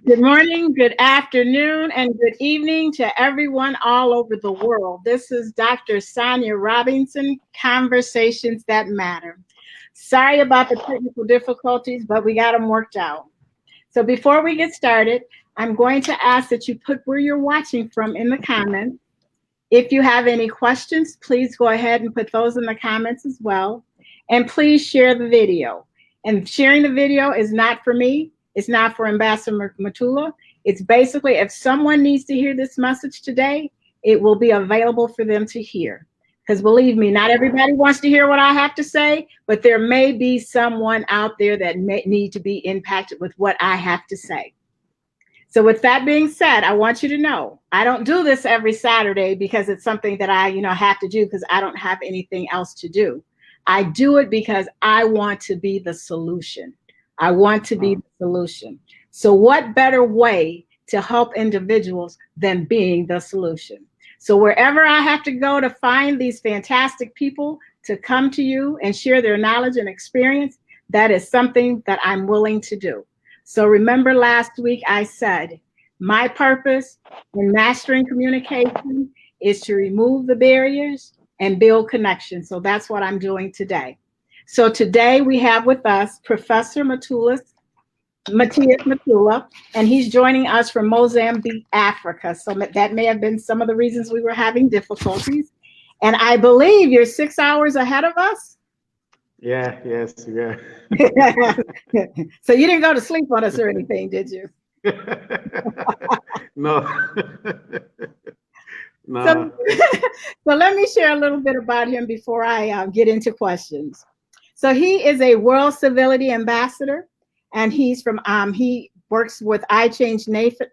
Good morning, good afternoon, and good evening to everyone all over the world. This is Dr. Sonia Robinson, Conversations That Matter. Sorry about the technical difficulties, but we got them worked out. So before we get started, I'm going to ask that you put where you're watching from in the comments. If you have any questions, please go ahead and put those in the comments as well. And please share the video. And sharing the video is not for me. It's not for Ambassador Mutola. It's basically if someone needs to hear this message today, it will be available for them to hear. Because believe me, not everybody wants to hear what I have to say, but there may be someone out there that may need to be impacted with what I have to say. So with that being said, I want you to know, I don't do this every Saturday because it's something that I, have to do because I don't have anything else to do. I do it because I want to be the solution. I want to be the solution. So what better way to help individuals than being the solution? So wherever I have to go to find these fantastic people to come to you and share their knowledge and experience, that is something that I'm willing to do. So remember last week I said, my purpose in mastering communication is to remove the barriers and build connections. So that's what I'm doing today. So today we have with us Professor Mateus Mutola, and he's joining us from Mozambique, Africa. So that may have been some of the reasons we were having difficulties. And I believe you're 6 hours ahead of us. Yeah. So you didn't go to sleep on us or anything, did you? No. No. So let me share a little bit about him before I get into questions. So he is a World Civility Ambassador, and he's from he works with I Change Nations.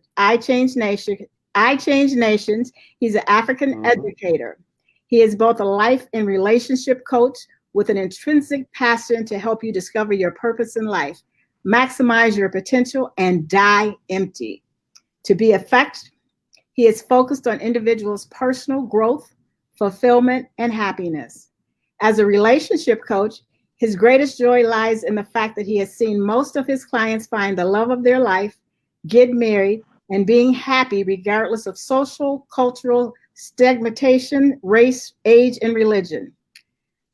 He's an African educator. He is both a life and relationship coach with an intrinsic passion to help you discover your purpose in life, maximize your potential, and die empty. To be effective, he is focused on individuals' personal growth, fulfillment, and happiness. As a relationship coach, his greatest joy lies in the fact that he has seen most of his clients find the love of their life, get married, and being happy regardless of social, cultural stigmatization, race, age, and religion.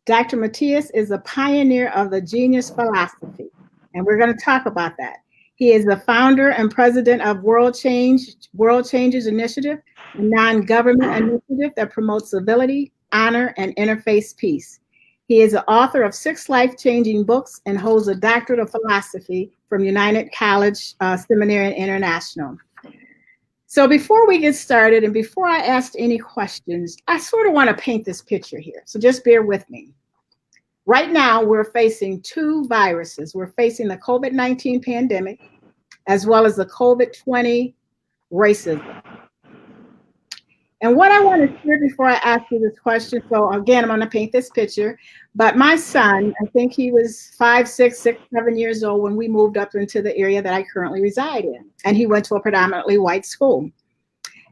Dr. Mateus is a pioneer of the genius philosophy, and we're going to talk about that. He is the founder and president of World Changes Initiative, a non-government initiative that promotes civility, honor, and interfaith peace. He is the author of 6 life-changing books and holds a doctorate of philosophy from United College Seminary and International. So before we get started and before I ask any questions, I sort of want to paint this picture here. So just bear with me. Right now, we're facing 2 viruses. We're facing the COVID-19 pandemic, as well as the COVID-20 racism. And what I want to share before I ask you this question, so again, I'm going to paint this picture, but my son, I think he was 5, 6, 7 years old when we moved up into the area that I currently reside in. And he went to a predominantly white school.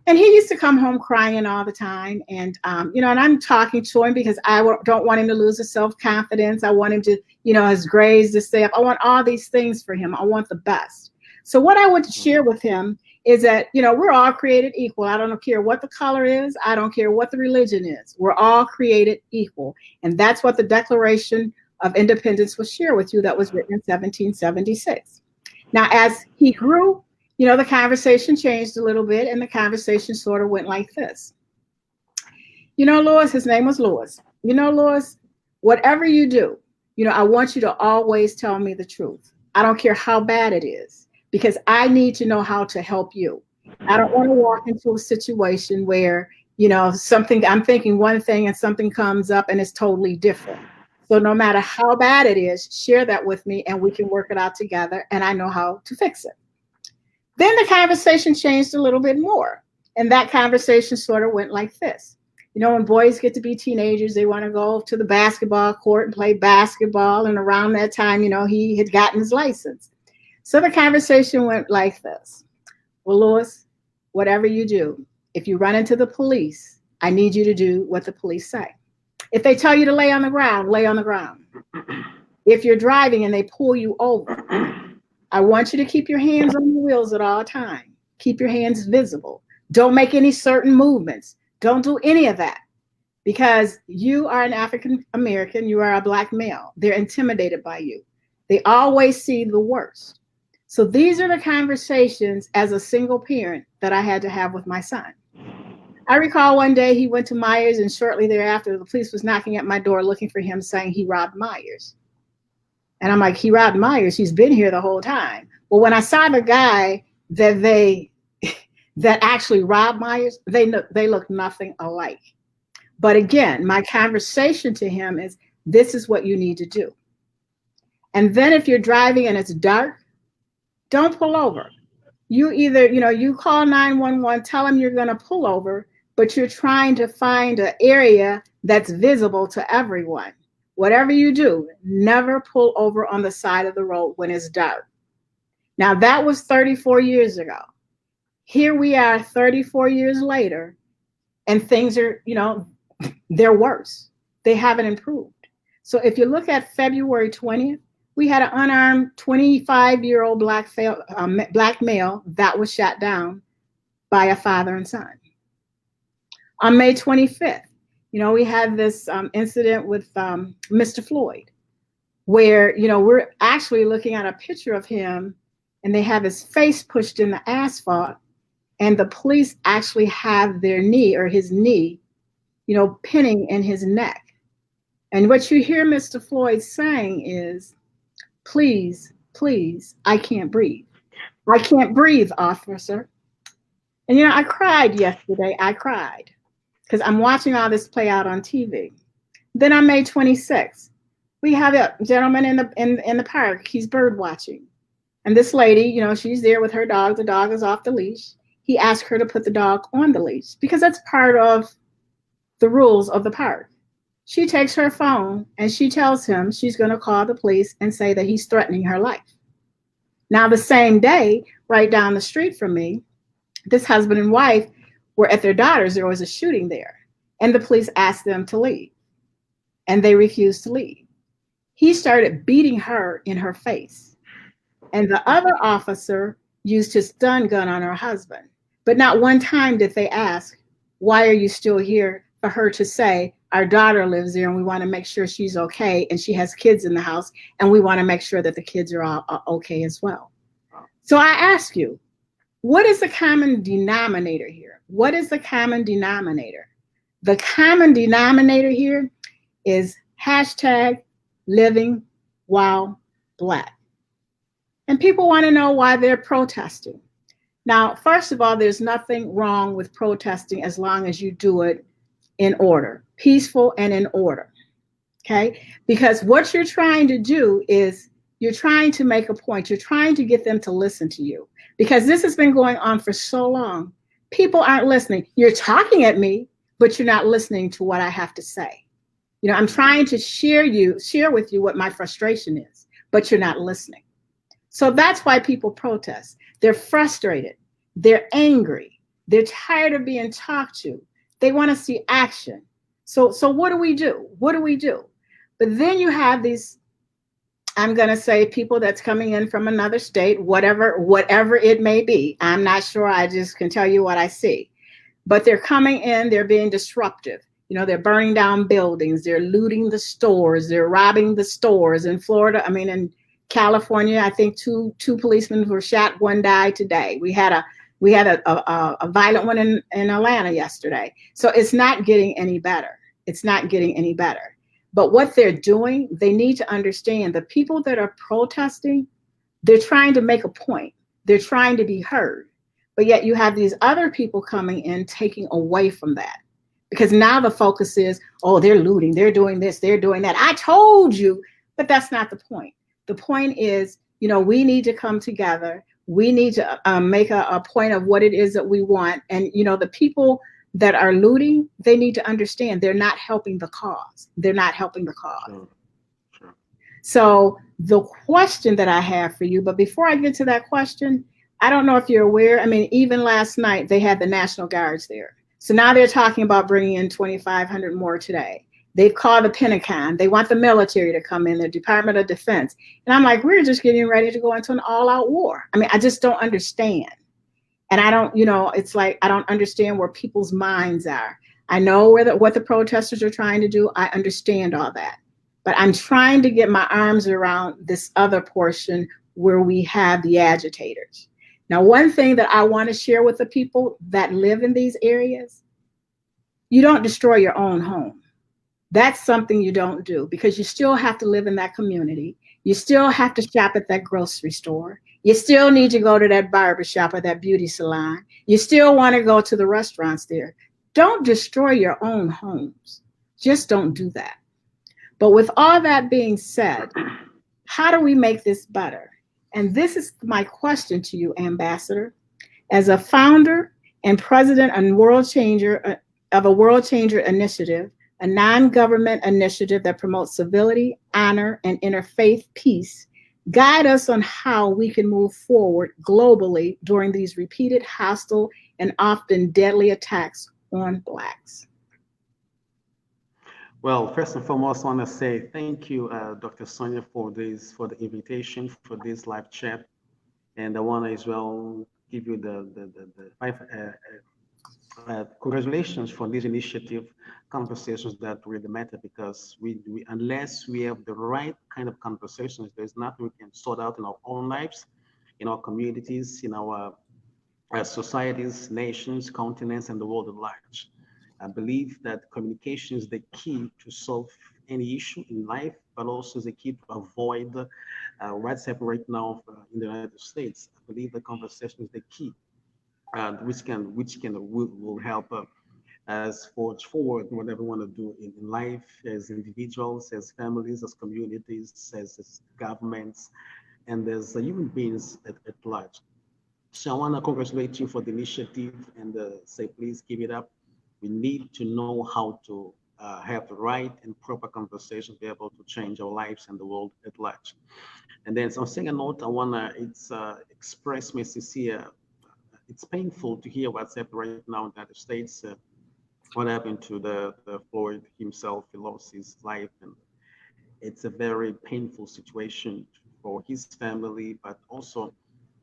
And he used to come home crying all the time. And, and I'm talking to him because I don't want him to lose his self-confidence. I want him to, his grades to stay up. I want all these things for him. I want the best. So what I want to share with him is that, we're all created equal. I don't care what the color is. I don't care what the religion is. We're all created equal. And that's what the Declaration of Independence will share with you that was written in 1776. Now, as he grew, the conversation changed a little bit, and the conversation sort of went like this. Louis, his name was Louis. Louis, whatever you do, I want you to always tell me the truth. I don't care how bad it is, because I need to know how to help you. I don't want to walk into a situation where, something, I'm thinking one thing and something comes up and it's totally different. So no matter how bad it is, share that with me and we can work it out together, and I know how to fix it. Then the conversation changed a little bit more. And that conversation sort of went like this. When boys get to be teenagers, they want to go to the basketball court and play basketball. And around that time, he had gotten his license. So the conversation went like this. Well, Louis, whatever you do, if you run into the police, I need you to do what the police say. If they tell you to lay on the ground, lay on the ground. If you're driving and they pull you over, I want you to keep your hands on the wheels at all times. Keep your hands visible. Don't make any certain movements. Don't do any of that because you are an African American. You are a Black male. They're intimidated by you. They always see the worst. So these are the conversations as a single parent that I had to have with my son. I recall one day he went to Myers, and shortly thereafter, the police was knocking at my door looking for him, saying he robbed Myers. And I'm like, he robbed Myers. He's been here the whole time. Well, when I saw the guy that actually robbed Myers, they look nothing alike. But again, my conversation to him is, this is what you need to do. And then if you're driving and it's dark, don't pull over. You either, you call 911, tell them you're going to pull over, but you're trying to find an area that's visible to everyone. Whatever you do, never pull over on the side of the road when it's dark. Now, that was 34 years ago. Here we are 34 years later, and things are, they're worse. They haven't improved. So if you look at February 20th, we had an unarmed 25-year-old black male that was shot down by a father and son. On May 25th, we had this incident with Mr. Floyd, where, we're actually looking at a picture of him and they have his face pushed in the asphalt, and the police actually have their knee or his knee, pinning in his neck. And what you hear Mr. Floyd saying is, please, please, I can't breathe. I can't breathe, officer. And, I cried yesterday. I cried because I'm watching all this play out on TV. Then on May 26th, we have a gentleman in the park. He's bird watching. And this lady, she's there with her dog. The dog is off the leash. He asked her to put the dog on the leash because that's part of the rules of the park. She takes her phone and she tells him she's going to call the police and say that he's threatening her life. Now, the same day, right down the street from me, this husband and wife were at their daughter's. There was a shooting there, and the police asked them to leave, and they refused to leave. He started beating her in her face, and the other officer used his stun gun on her husband. But not one time did they ask, why are you still here? For her to say, our daughter lives there and we want to make sure she's okay, and she has kids in the house and we want to make sure that the kids are all okay as well. So I ask you, what is the common denominator here? What is the common denominator? The common denominator here is hashtag living while Black. And people want to know why they're protesting. Now, first of all, there's nothing wrong with protesting as long as you do it in order, peaceful and in order, okay? Because what you're trying to do is you're trying to make a point. You're trying to get them to listen to you because this has been going on for so long. People aren't listening. You're talking at me, but you're not listening to what I have to say. I'm trying to share with you what my frustration is, but you're not listening. So that's why people protest. They're frustrated. They're angry. They're tired of being talked to. They want to see action. So what do we do? What do we do? But then you have these, I'm going to say, people that's coming in from another state, whatever it may be. I'm not sure. I just can tell you what I see. But they're coming in. They're being disruptive. They're burning down buildings. They're looting the stores. They're robbing the stores. In Florida, in California, I think two policemen were shot. One died today. We had a violent one in Atlanta yesterday. So it's not getting any better. It's not getting any better. But what they're doing, they need to understand the people that are protesting, they're trying to make a point. They're trying to be heard. But yet you have these other people coming in, taking away from that. Because now the focus is, oh, they're looting, they're doing this, they're doing that. I told you, but that's not the point. The point is, we need to come together. We need to make a point of what it is that we want. And, the people that are looting, they need to understand they're not helping the cause. They're not helping the cause. Sure. So the question that I have for you, but before I get to that question, I don't know if you're aware. Even last night, they had the National Guards there. So now they're talking about bringing in 2,500 more today. They've called the Pentagon. They want the military to come in, the Department of Defense. And I'm like, we're just getting ready to go into an all-out war. I mean, I just don't understand. And I don't, it's like I don't understand where people's minds are. I know what the protesters are trying to do. I understand all that. But I'm trying to get my arms around this other portion where we have the agitators. Now, one thing that I want to share with the people that live in these areas, you don't destroy your own home. That's something you don't do because you still have to live in that community. You still have to shop at that grocery store. You still need to go to that barber shop or that beauty salon. You still want to go to the restaurants there. Don't destroy your own homes. Just don't do that. But with all that being said, how do we make this better? And this is my question to you, Ambassador. As a founder and president and world changer of a World Changer Initiative, a non-government initiative that promotes civility, honor, and interfaith peace, guide us on how we can move forward globally during these repeated hostile and often deadly attacks on Blacks. Well, first and foremost, I want to say thank you, Dr. Sonia, for the invitation for this live chat, and I want to as well give you the congratulations for this initiative, conversations that really matter because we unless we have the right kind of conversations, there's nothing we can sort out in our own lives, in our communities, in our societies, nations, continents, and the world at large. I believe that communication is the key to solve any issue in life, but also the key to avoid what's happening right now in the United States. I believe the conversation is the key, will help us forge forward whatever we want to do in life as individuals, as families, as communities, as governments, and as human beings at large. So I want to congratulate you for the initiative and say, please keep it up. We need to know how to have the right and proper conversation to be able to change our lives and the world at large. And then, so on a second note, I want to express my sincere. It's painful to hear what's happening right now in the United States. What happened to the Floyd himself? He lost his life, and it's a very painful situation for his family, but also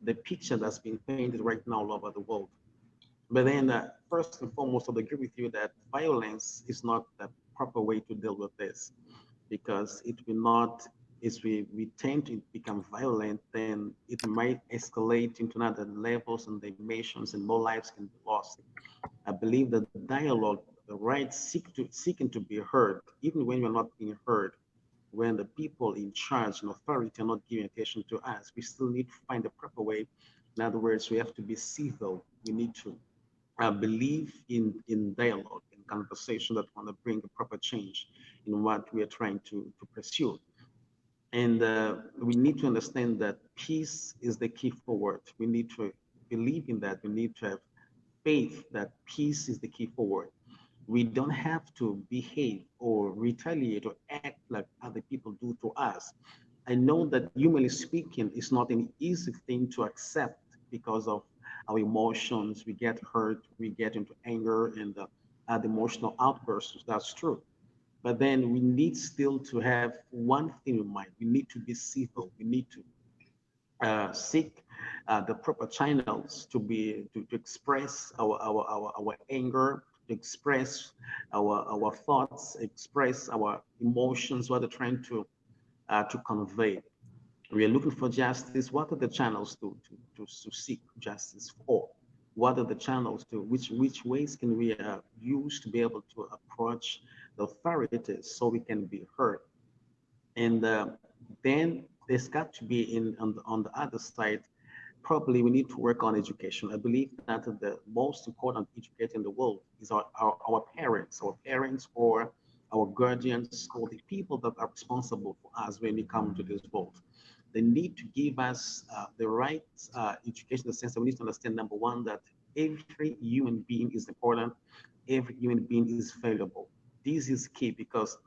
the picture that's being painted right now all over the world. But then, first and foremost, I agree with you that violence is not the proper way to deal with this, because it will not, as we tend to become violent, then it might escalate into other levels and dimensions, and more lives can be lost. I believe that dialogue, the right seeking to be heard, even when you're not being heard, when the people in charge and authority are not giving attention to us, we still need to find a proper way. In other words, we have to be civil. We need to believe in dialogue and conversation that want to bring a proper change in what we are trying to pursue. And we need to understand that peace is the key forward. We need to believe in that. We need to have faith that peace is the key forward. We don't have to behave or retaliate or act like other people do to us. I know that humanly speaking, it's not an easy thing to accept because of our emotions. We get hurt, we get into anger and add emotional outbursts. That's true. But then we need still to have one thing in mind. We need to be civil. We need to seek the proper channels to express our anger, to express our thoughts, express our emotions, what they're trying to convey. We are looking for justice. What are the channels to seek justice for? What are the channels to which ways can we use to be able to approach the authorities so we can be heard? And then there's got to be on the other side, probably we need to work on education. I believe that the most important educator in the world is our parents or our guardians or the people that are responsible for us when we come to this world. They need to give us the right education in the sense that we need to understand, number one, that every human being is important, every human being is valuable. This is key because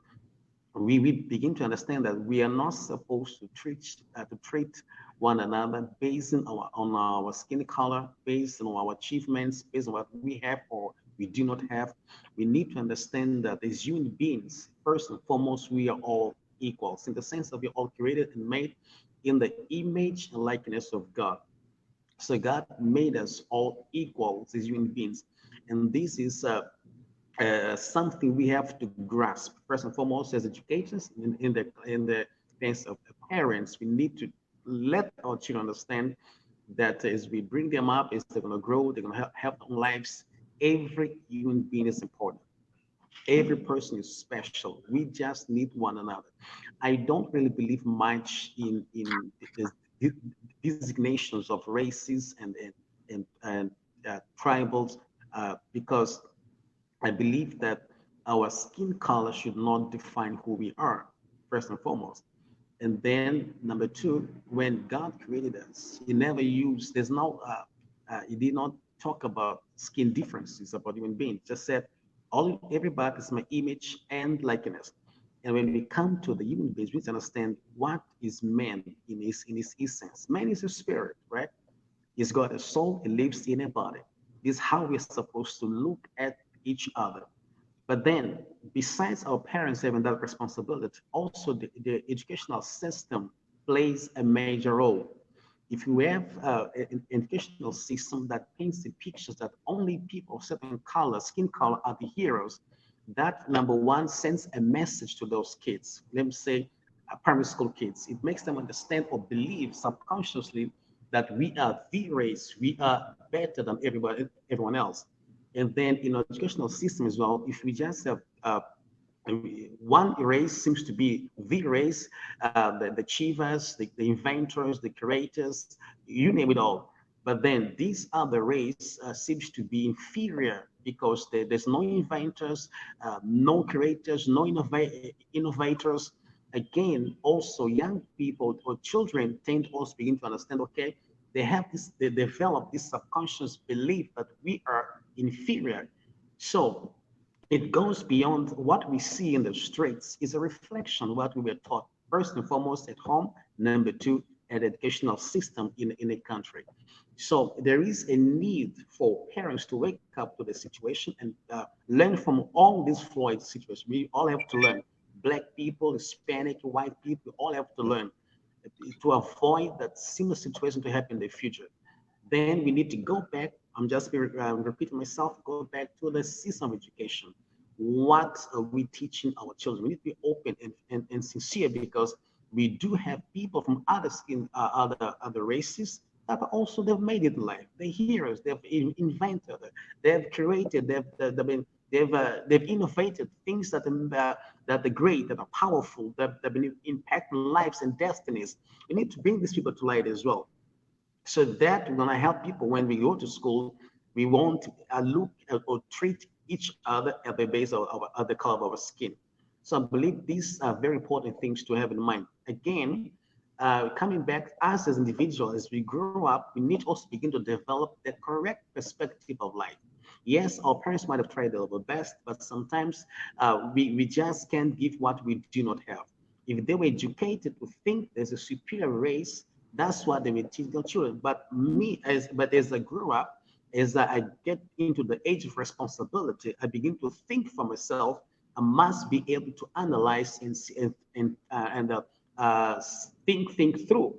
we begin to understand that we are not supposed to treat one another based on our skin color, based on our achievements, based on what we have or we do not have. We need to understand that as human beings, first and foremost, we are all equals in the sense that we're all created and made in the image and likeness of God. So God made us all equals as human beings, and this is something we have to grasp first and foremost as educators in the sense of parents. We need to let our children understand that as we bring them up, as they're going to grow, they're going to have their own lives. Every human being is important. Every person is special. We just need one another. I don't really believe much in the designations of races and tribals because I believe that our skin color should not define who we are, first and foremost. And then number two, when God created us, He never used, He did not talk about skin differences about human beings. Just said, everybody is my image and likeness. And when we come to the human beings, we need to understand what is man in his essence. Man is a spirit, right? He's got a soul, he lives in a body. This is how we're supposed to look at each other. But then, besides our parents having that responsibility, also the educational system plays a major role. If you have an educational system that paints the pictures that only people of certain color, skin color, are the heroes, that number one sends a message to those kids. Let me say, primary school kids. It makes them understand or believe subconsciously that we are the race, we are better than everyone else. And then in our educational system as well, if we just have one race seems to be the race, the achievers, the inventors, the creators, you name it all. But then this other race seems to be inferior because there's no inventors, no creators, no innovators. Again, also young people or children tend to also begin to understand, okay, they develop this subconscious belief that we are inferior. So it goes beyond what we see in the streets. It's a reflection of what we were taught, first and foremost at home, number two, at educational system in a country. So there is a need for parents to wake up to the situation and learn from all these flawed situations. We all have to learn. Black people, Hispanic, white people, all have to learn to avoid that similar situation to happen in the future. Then we need to go back. I'm just repeating myself, go back to the system of education. What are we teaching our children? We need to be open and sincere because we do have people from other races that are also they've made it in life. They're heroes. They've invented. They've created. They've innovated things that are great, that are powerful, that have been impacting lives and destinies. We need to bring these people to light as well so that we're going to help people when we go to school. We won't look or treat each other at the base of the color of our skin. So I believe these are very important things to have in mind. Again, coming back, us as individuals, as we grow up, we need to also begin to develop the correct perspective of life. Yes, our parents might have tried their level best, but sometimes we just can't give what we do not have. If they were educated to think there's a superior race, that's what they will teach their children. But as I grew up, as I get into the age of responsibility, I begin to think for myself. I must be able to analyze and think through.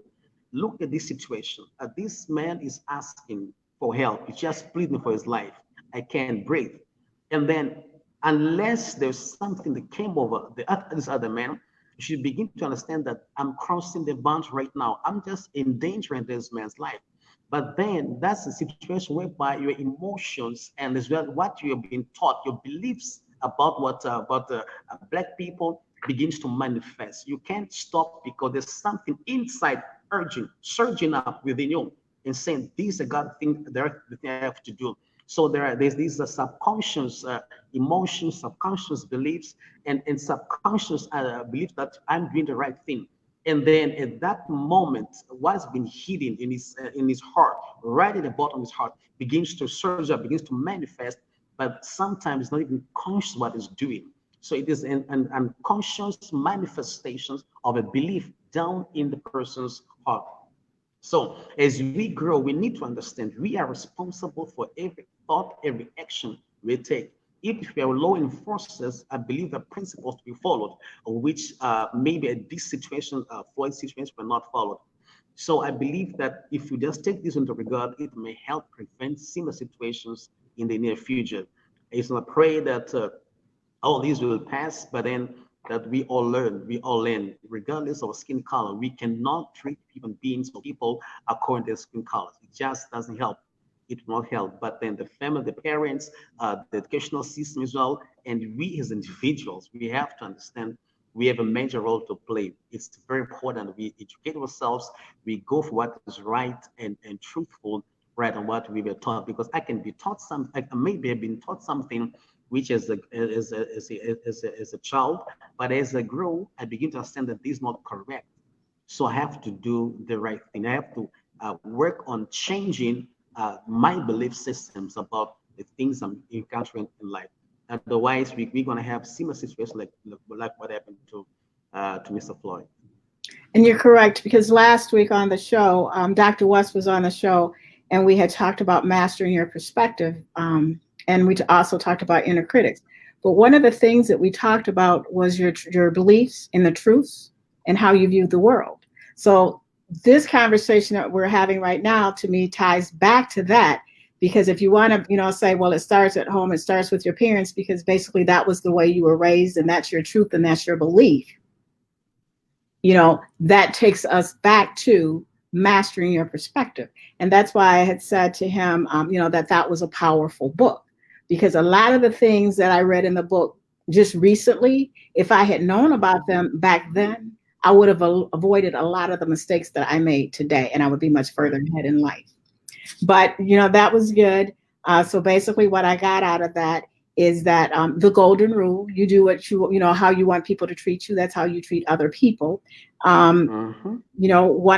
Look at this situation. This man is asking for help. He's just pleading for his life. I can't breathe. And then, unless there's something that came over this other man, you should begin to understand that I'm crossing the boundary right now. I'm just endangering this man's life. But then that's a situation whereby your emotions and as well what you have been taught, your beliefs about black people begins to manifest. You can't stop because there's something inside urging, surging up within you and saying, "This is a God thing, the thing I have to do." So there's these subconscious emotions, subconscious beliefs, and subconscious belief that I'm doing the right thing. And then at that moment, what's been hidden in his heart, right at the bottom of his heart, begins to surge up, begins to manifest. But sometimes it's not even conscious what it's doing. So it is an unconscious manifestations of a belief down in the person's heart. So as we grow, we need to understand we are responsible for every thought, every action we take. if we are law enforcers, I believe the principles to be followed, which maybe at this situation, Floyd situation, were not followed. So I believe that if we just take this into regard, it may help prevent similar situations in the near future. It's not pray that all these will pass, but then that we all learn, regardless of skin color. We cannot treat human beings or people according to their skin colors. It just doesn't help. It will not help. But then the family, the parents, the educational system as well, and we as individuals, we have to understand we have a major role to play. It's very important we educate ourselves, we go for what is right and truthful, right, on what we were taught. Because I can be taught something, I maybe have been taught something which as a child, but as I grow, I begin to understand that this is not correct. So I have to do the right thing. I have to work on changing my belief systems about the things I'm encountering in life. Otherwise, we're going to have similar situations like what happened to Mr. Floyd. And you're correct, because last week on the show, Dr. West was on the show, and we had talked about mastering your perspective. And we also talked about inner critics. But one of the things that we talked about was your beliefs in the truths and how you view the world. So this conversation that we're having right now, to me, ties back to that. Because if you want to, say, well, it starts at home, it starts with your parents, because basically that was the way you were raised, and that's your truth and that's your belief. That takes us back to mastering your perspective. And that's why I had said to him, that was a powerful book, because a lot of the things that I read in the book just recently, if I had known about them back then, I would have avoided a lot of the mistakes that I made today, and I would be much further ahead in life. But, that was good. So basically what I got out of that is that the golden rule, you do what how you want people to treat you. That's how you treat other people. One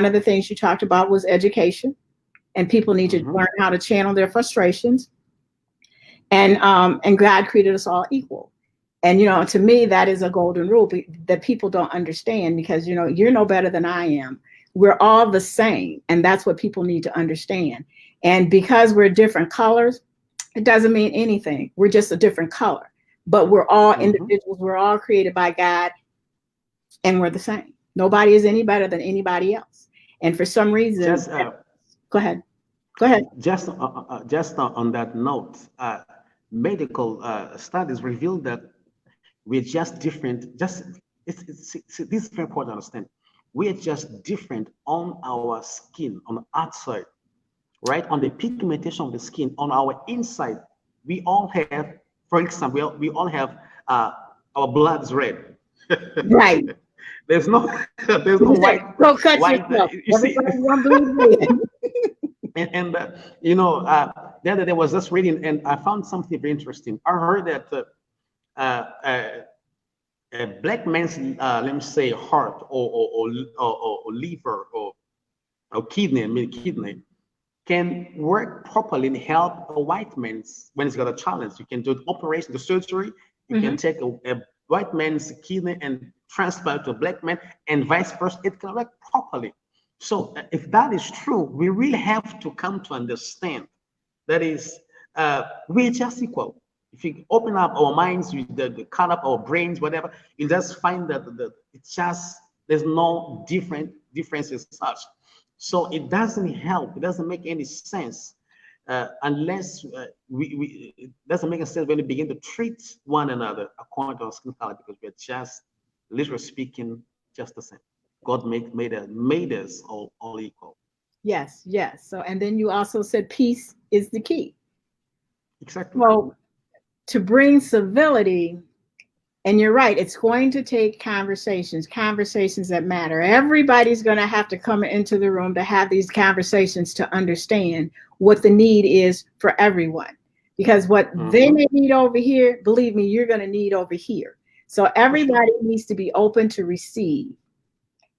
of the things you talked about was education, and people need to learn how to channel their frustrations. And God created us all equal. And, to me, that is a golden rule that people don't understand, because, you're no better than I am. We're all the same. And that's what people need to understand. And because we're different colors, it doesn't mean anything. We're just a different color, but we're all individuals. We're all created by God, and we're the same. Nobody is any better than anybody else. And for some reason, go ahead. Just on that note, medical studies reveal that we're just different. This is very important to understand. We are just different on our skin, on the outside, right? On the pigmentation of the skin, on our inside, we all have, for example, we all have our blood's red. Right. There's no white. Go cut yourself. Everybody's gonna bleed red. And the other day I was just reading, and I found something very interesting. I heard that a black man's, let me say, heart or liver or kidney can work properly and help a white man's when he's got a challenge. You can do the operation, the surgery. You can take a white man's kidney and transplant to a black man, and vice versa. It can work properly. So if that is true, we really have to come to understand that is we're just equal. If you open up our minds, the cut up our brains, whatever, you just find that it's just there's no differences such. So it doesn't help. It doesn't make any sense unless it doesn't make sense when we begin to treat one another according to our skin color, because we're just, literally speaking, just the same. God made us all equal. Yes. So, and then you also said peace is the key. Exactly. Well, to bring civility, and you're right, it's going to take conversations that matter. Everybody's going to have to come into the room to have these conversations to understand what the need is for everyone. Because what they may need over here, believe me, you're going to need over here. So everybody needs to be open to receive.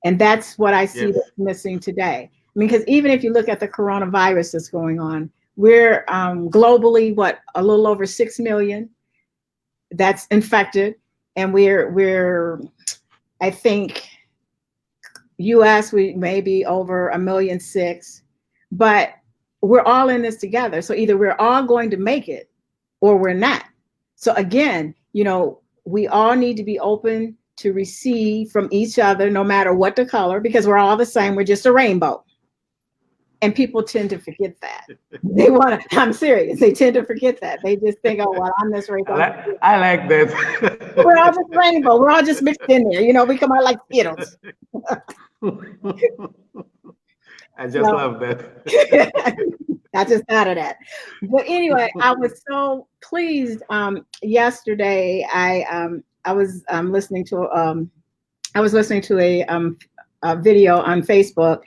And that's what I see that's missing today. I mean, because even if you look at the coronavirus that's going on, we're globally, a little over 6 million that's infected. And we're, I think, US, we may be over 1.6 million, but we're all in this together. So either we're all going to make it or we're not. So again, we all need to be open to receive from each other, no matter what the color, because we're all the same. We're just a rainbow. And people tend to forget that. They want to, I'm serious. They tend to forget that. They just think, oh, well, I'm this race. I like that. We're all just rainbow. We're all just mixed in there. We come out like Skittles. I just love that. I just thought of that. But anyway, I was so pleased. Yesterday, I was listening to a video on Facebook,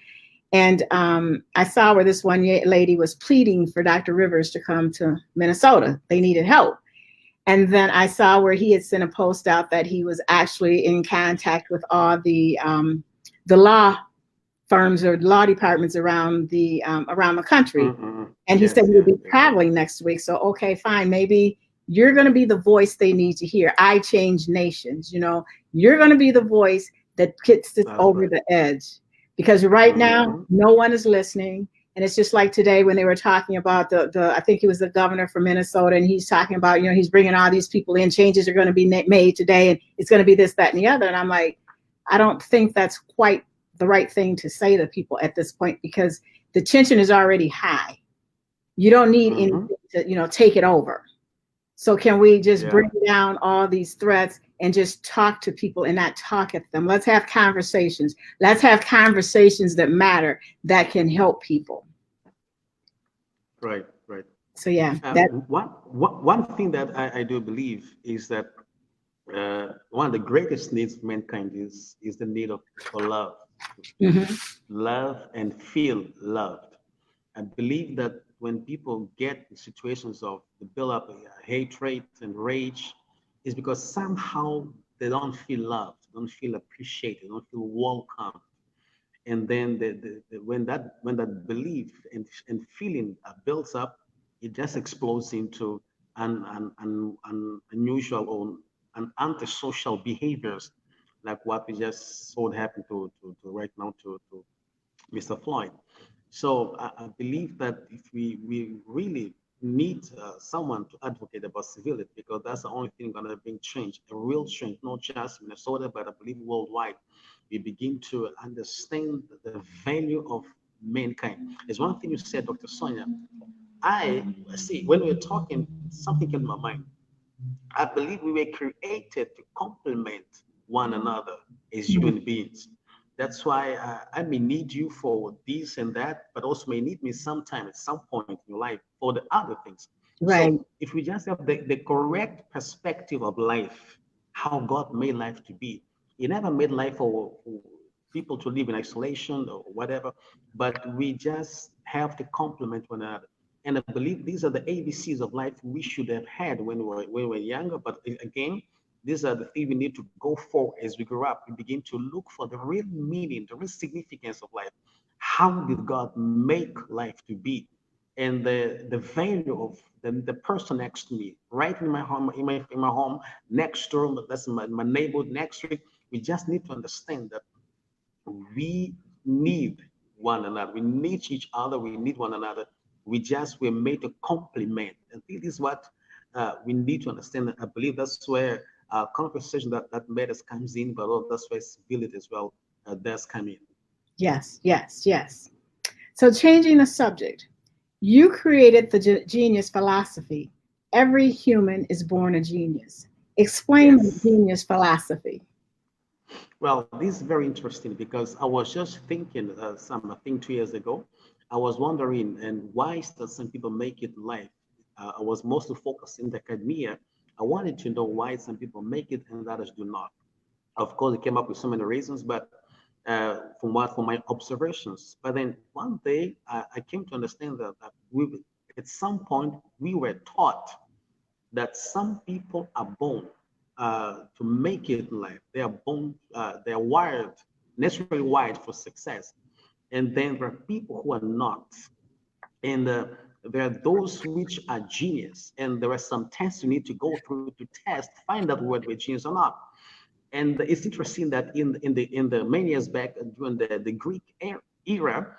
and I saw where this one lady was pleading for Dr. Rivers to come to Minnesota. They needed help. And then I saw where he had sent a post out that he was actually in contact with all the law firms or law departments around the country. Mm-hmm. And he said he would be traveling next week. So, okay, fine. Maybe you're going to be the voice they need to hear. I change nations. You're going to be the voice that gets it over the edge, because right now, no one is listening. And it's just like today when they were talking about I think he was the governor from Minnesota, and he's talking about, he's bringing all these people in, changes are going to be made today, and it's going to be this, that, and the other. And I'm like, I don't think that's quite the right thing to say to people at this point, because the tension is already high. You don't need anything to, take it over. So can we just bring down all these threats and just talk to people and not talk at them? Let's have conversations. Let's have conversations that matter, that can help people. Right. So one thing that I do believe is that one of the greatest needs of mankind is the need for love. Love and feel loved. I believe that when people get in situations of the build-up hatred and rage, is because somehow they don't feel loved, don't feel appreciated, don't feel welcome. And then when that belief and feeling builds up, it just explodes into an unusual or an antisocial behaviors, like what we just saw happen to right now to Mr. Floyd. So I believe that if we really need someone to advocate about civility, because that's the only thing going to bring change, a real change, not just Minnesota, but I believe worldwide. We begin to understand the value of mankind. There's one thing you said, Dr. Sonia. I see when we were talking, something came to my mind. I believe we were created to complement one another as human beings. That's why I may need you for this and that, but also may need me sometime at some point in your life for the other things. Right. So if we just have the correct perspective of life, how God made life to be, He never made life for people to live in isolation or whatever, but we just have to complement one another. And I believe these are the ABCs of life we should have had when we were younger. But again, these are the things we need to go for as we grow up. We begin to look for the real meaning, the real significance of life. How did God make life to be? And the value of the person next to me, right in my home, in my home, next door, that's my neighbor next to it. We just need to understand that we need one another. We need each other. We need one another. We're made to complement. And this is what we need to understand. I believe that's where conversation that matters comes in, but that's where civility as well does come in. Yes. So changing the subject, you created the genius philosophy. Every human is born a genius. Explain the genius philosophy. Well, this is very interesting because I was just thinking I think 2 years ago, I was wondering, and why does some people make it in life? I was mostly focused in the academia. I wanted to know why some people make it and others do not. Of course, it came up with so many reasons, but from my observations. But then one day I came to understand that at some point we were taught that some people are born to make it in life. They are born, they are wired, naturally wired for success. And then there are people who are not. And there are those which are genius. And there are some tests you need to go through to test, find out whether we're genius or not. And it's interesting that in the many years back during the Greek era,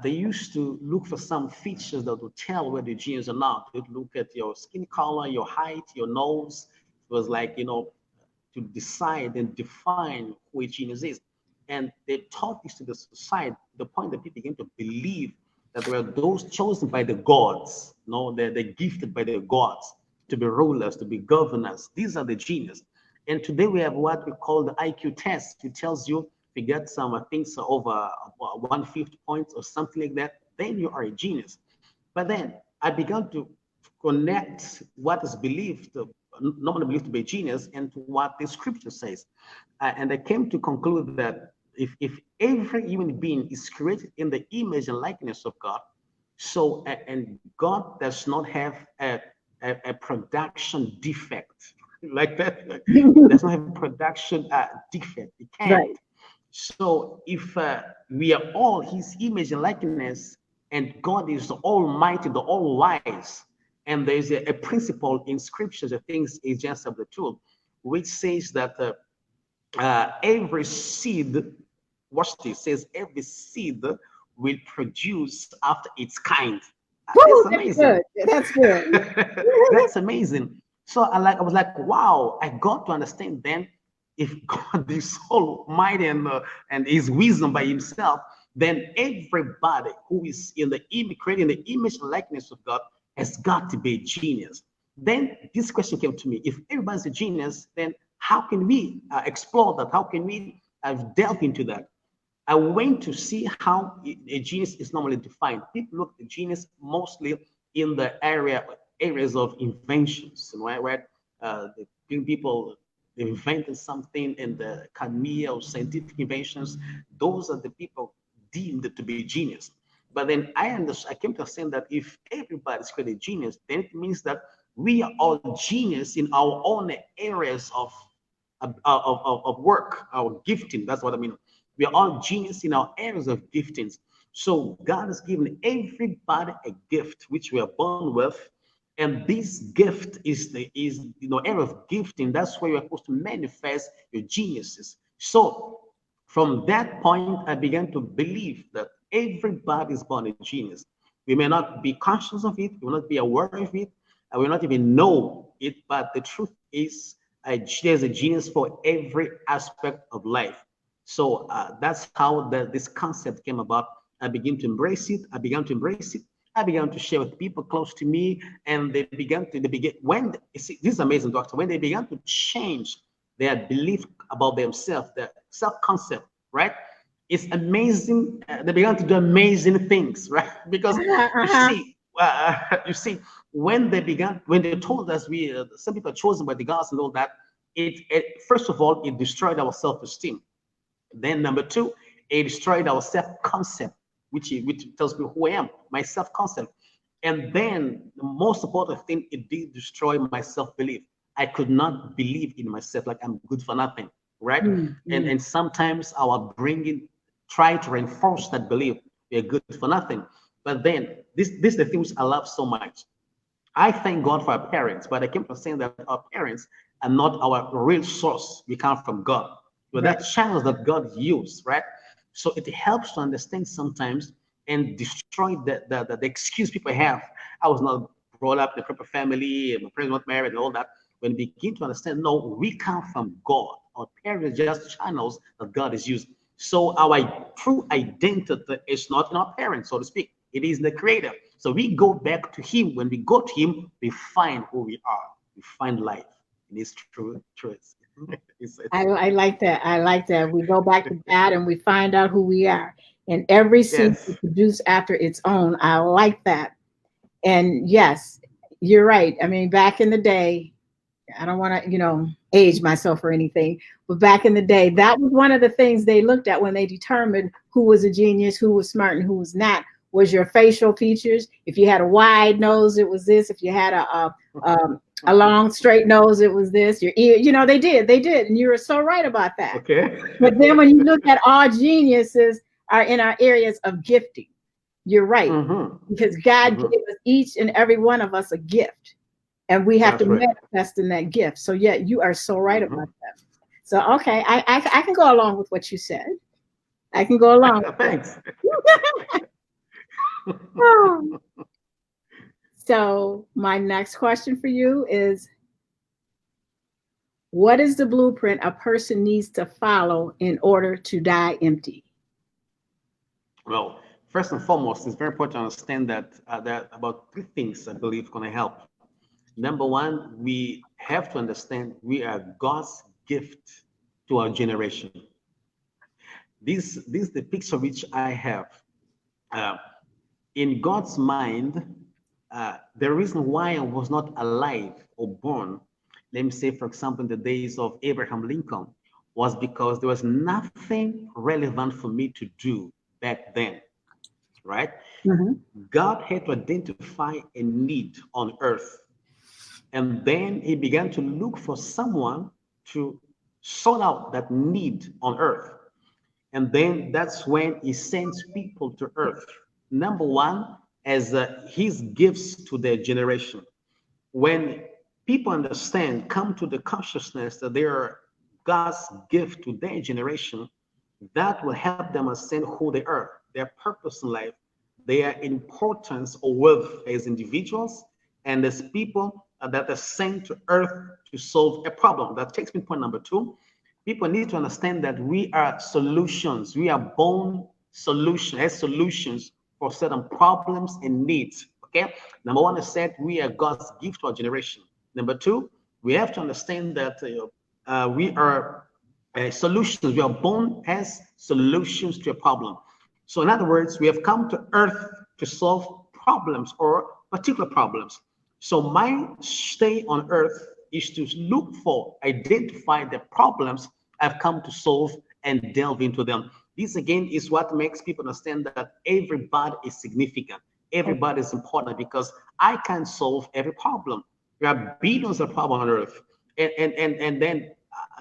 they used to look for some features that would tell whether you're genius or not. They'd look at your skin color, your height, your nose. It was like, you know, to decide and define who a genius is. And they taught this to the society, the point that people began to believe that there were those chosen by the gods, you know, they're gifted by the gods to be rulers, to be governors. These are the genius. And today we have what we call the IQ test. It tells you if you get some things over 150 points or something like that, then you are a genius. But then I began to connect what is believed, normally believed to be a genius, and to what the scripture says. And I came to conclude that if every human being is created in the image and likeness of God, so and God does not have a production defect like that, does not have a production defect. It can't. Right. So if we are all His image and likeness, and God is the Almighty, the All Wise, and there's a principle in Scripture, the things is just of the truth, which says that every seed, watch this, says every seed will produce after its kind. Woo, That's amazing. That's good. That's good. That's amazing. So I was like, wow, I got to understand then if God is almighty and His wisdom by Himself, then everybody who is in the image, creating the image and likeness of God has got to be a genius. Then this question came to me: if everybody's a genius, then how can we explore that? How can we delve into that? I went to see how a genius is normally defined. People look at genius mostly in the areas of inventions, right? The people invented something in the academia or scientific inventions. Those are the people deemed to be genius. But then I came to understand that if everybody's created genius, then it means that we are all genius in our own areas of work, our gifting. That's what I mean. We are all genius in our areas of giftings. So God has given everybody a gift which we are born with, and this gift is area of gifting. That's where you're supposed to manifest your geniuses. So from that point, I began to believe that everybody is born a genius. We may not be conscious of it, we will not be aware of it, I will not even know it, but the truth is there's a genius for every aspect of life. So that's how this concept came about. I began to embrace it. I began to share with people close to me, and they began when this is amazing, doctor. When they began to change their belief about themselves, their self-concept, right? It's amazing. They began to do amazing things, right? Because you see, when they told us some people are chosen by the gods and all that, it first of all, it destroyed our self-esteem. Then number two, it destroyed our self-concept, which tells me who I am, my self-concept. And then the most important thing, it did destroy my self-belief. I could not believe in myself, like I'm good for nothing, right? And sometimes our bringing try to reinforce that belief, we are good for nothing. But then this is the things I love so much. I thank God for our parents, but I came to saying that our parents are not our real source. We come from God. But that channels that God used, right? So it helps to understand sometimes and destroy the excuse people have. I was not brought up in a proper family, my parents not married and all that. When we begin to understand, no, we come from God. Our parents are just channels that God is using. So our true identity is not in our parents, so to speak. It is in the Creator. So we go back to Him. When we go to Him, we find who we are. We find life in His true truth. I like that. I like that. We go back to God and we find out who we are. And every seed is produced after its own. I like that. And yes, you're right. I mean, back in the day, I don't want to, age myself or anything, but back in the day, that was one of the things they looked at when they determined who was a genius, who was smart, and who was not, was your facial features. If you had a wide nose, it was this. If you had a long straight nose, it was this. Your ear, they did, and you were so right about that. Okay. But then when you look at all geniuses are in our areas of gifting, you're right, because God gave us each and every one of us a gift, and we have to manifest in that gift. So yeah, you are so right about that. So okay, I can go along with what you said. I can go along. Thanks. So my next question for you is, what is the blueprint a person needs to follow in order to die empty? Well, first and foremost, it's very important to understand that there are about three things I believe going to help. Number one, we have to understand we are God's gift to our generation. This is the picture which I have. Uh, in God's mind, the reason why I was not alive or born, let me say, for example, in the days of Abraham Lincoln, was because there was nothing relevant for me to do back then, right? Mhm. God had to identify a need on earth. And then he began to look for someone to sort out that need on earth. And then that's when he sends people to earth. Number one, as his gifts to their generation. When people understand, come to the consciousness that they are God's gift to their generation, that will help them understand who they are, their purpose in life, their importance or worth as individuals and as people that are sent to earth to solve a problem. That takes me to point number two. People need to understand that we are solutions. We are born solutions, as solutions for certain problems and needs. Okay. Number one is said we are God's gift to our generation. Number two, we have to understand that we are solutions. We are born as solutions to a problem. So, in other words, we have come to earth to solve problems or particular problems. So, my stay on earth is to look for, identify the problems I've come to solve and delve into them. This again is what makes people understand that everybody is significant. Everybody is important because I can't solve every problem. There are billions of problems on earth. And then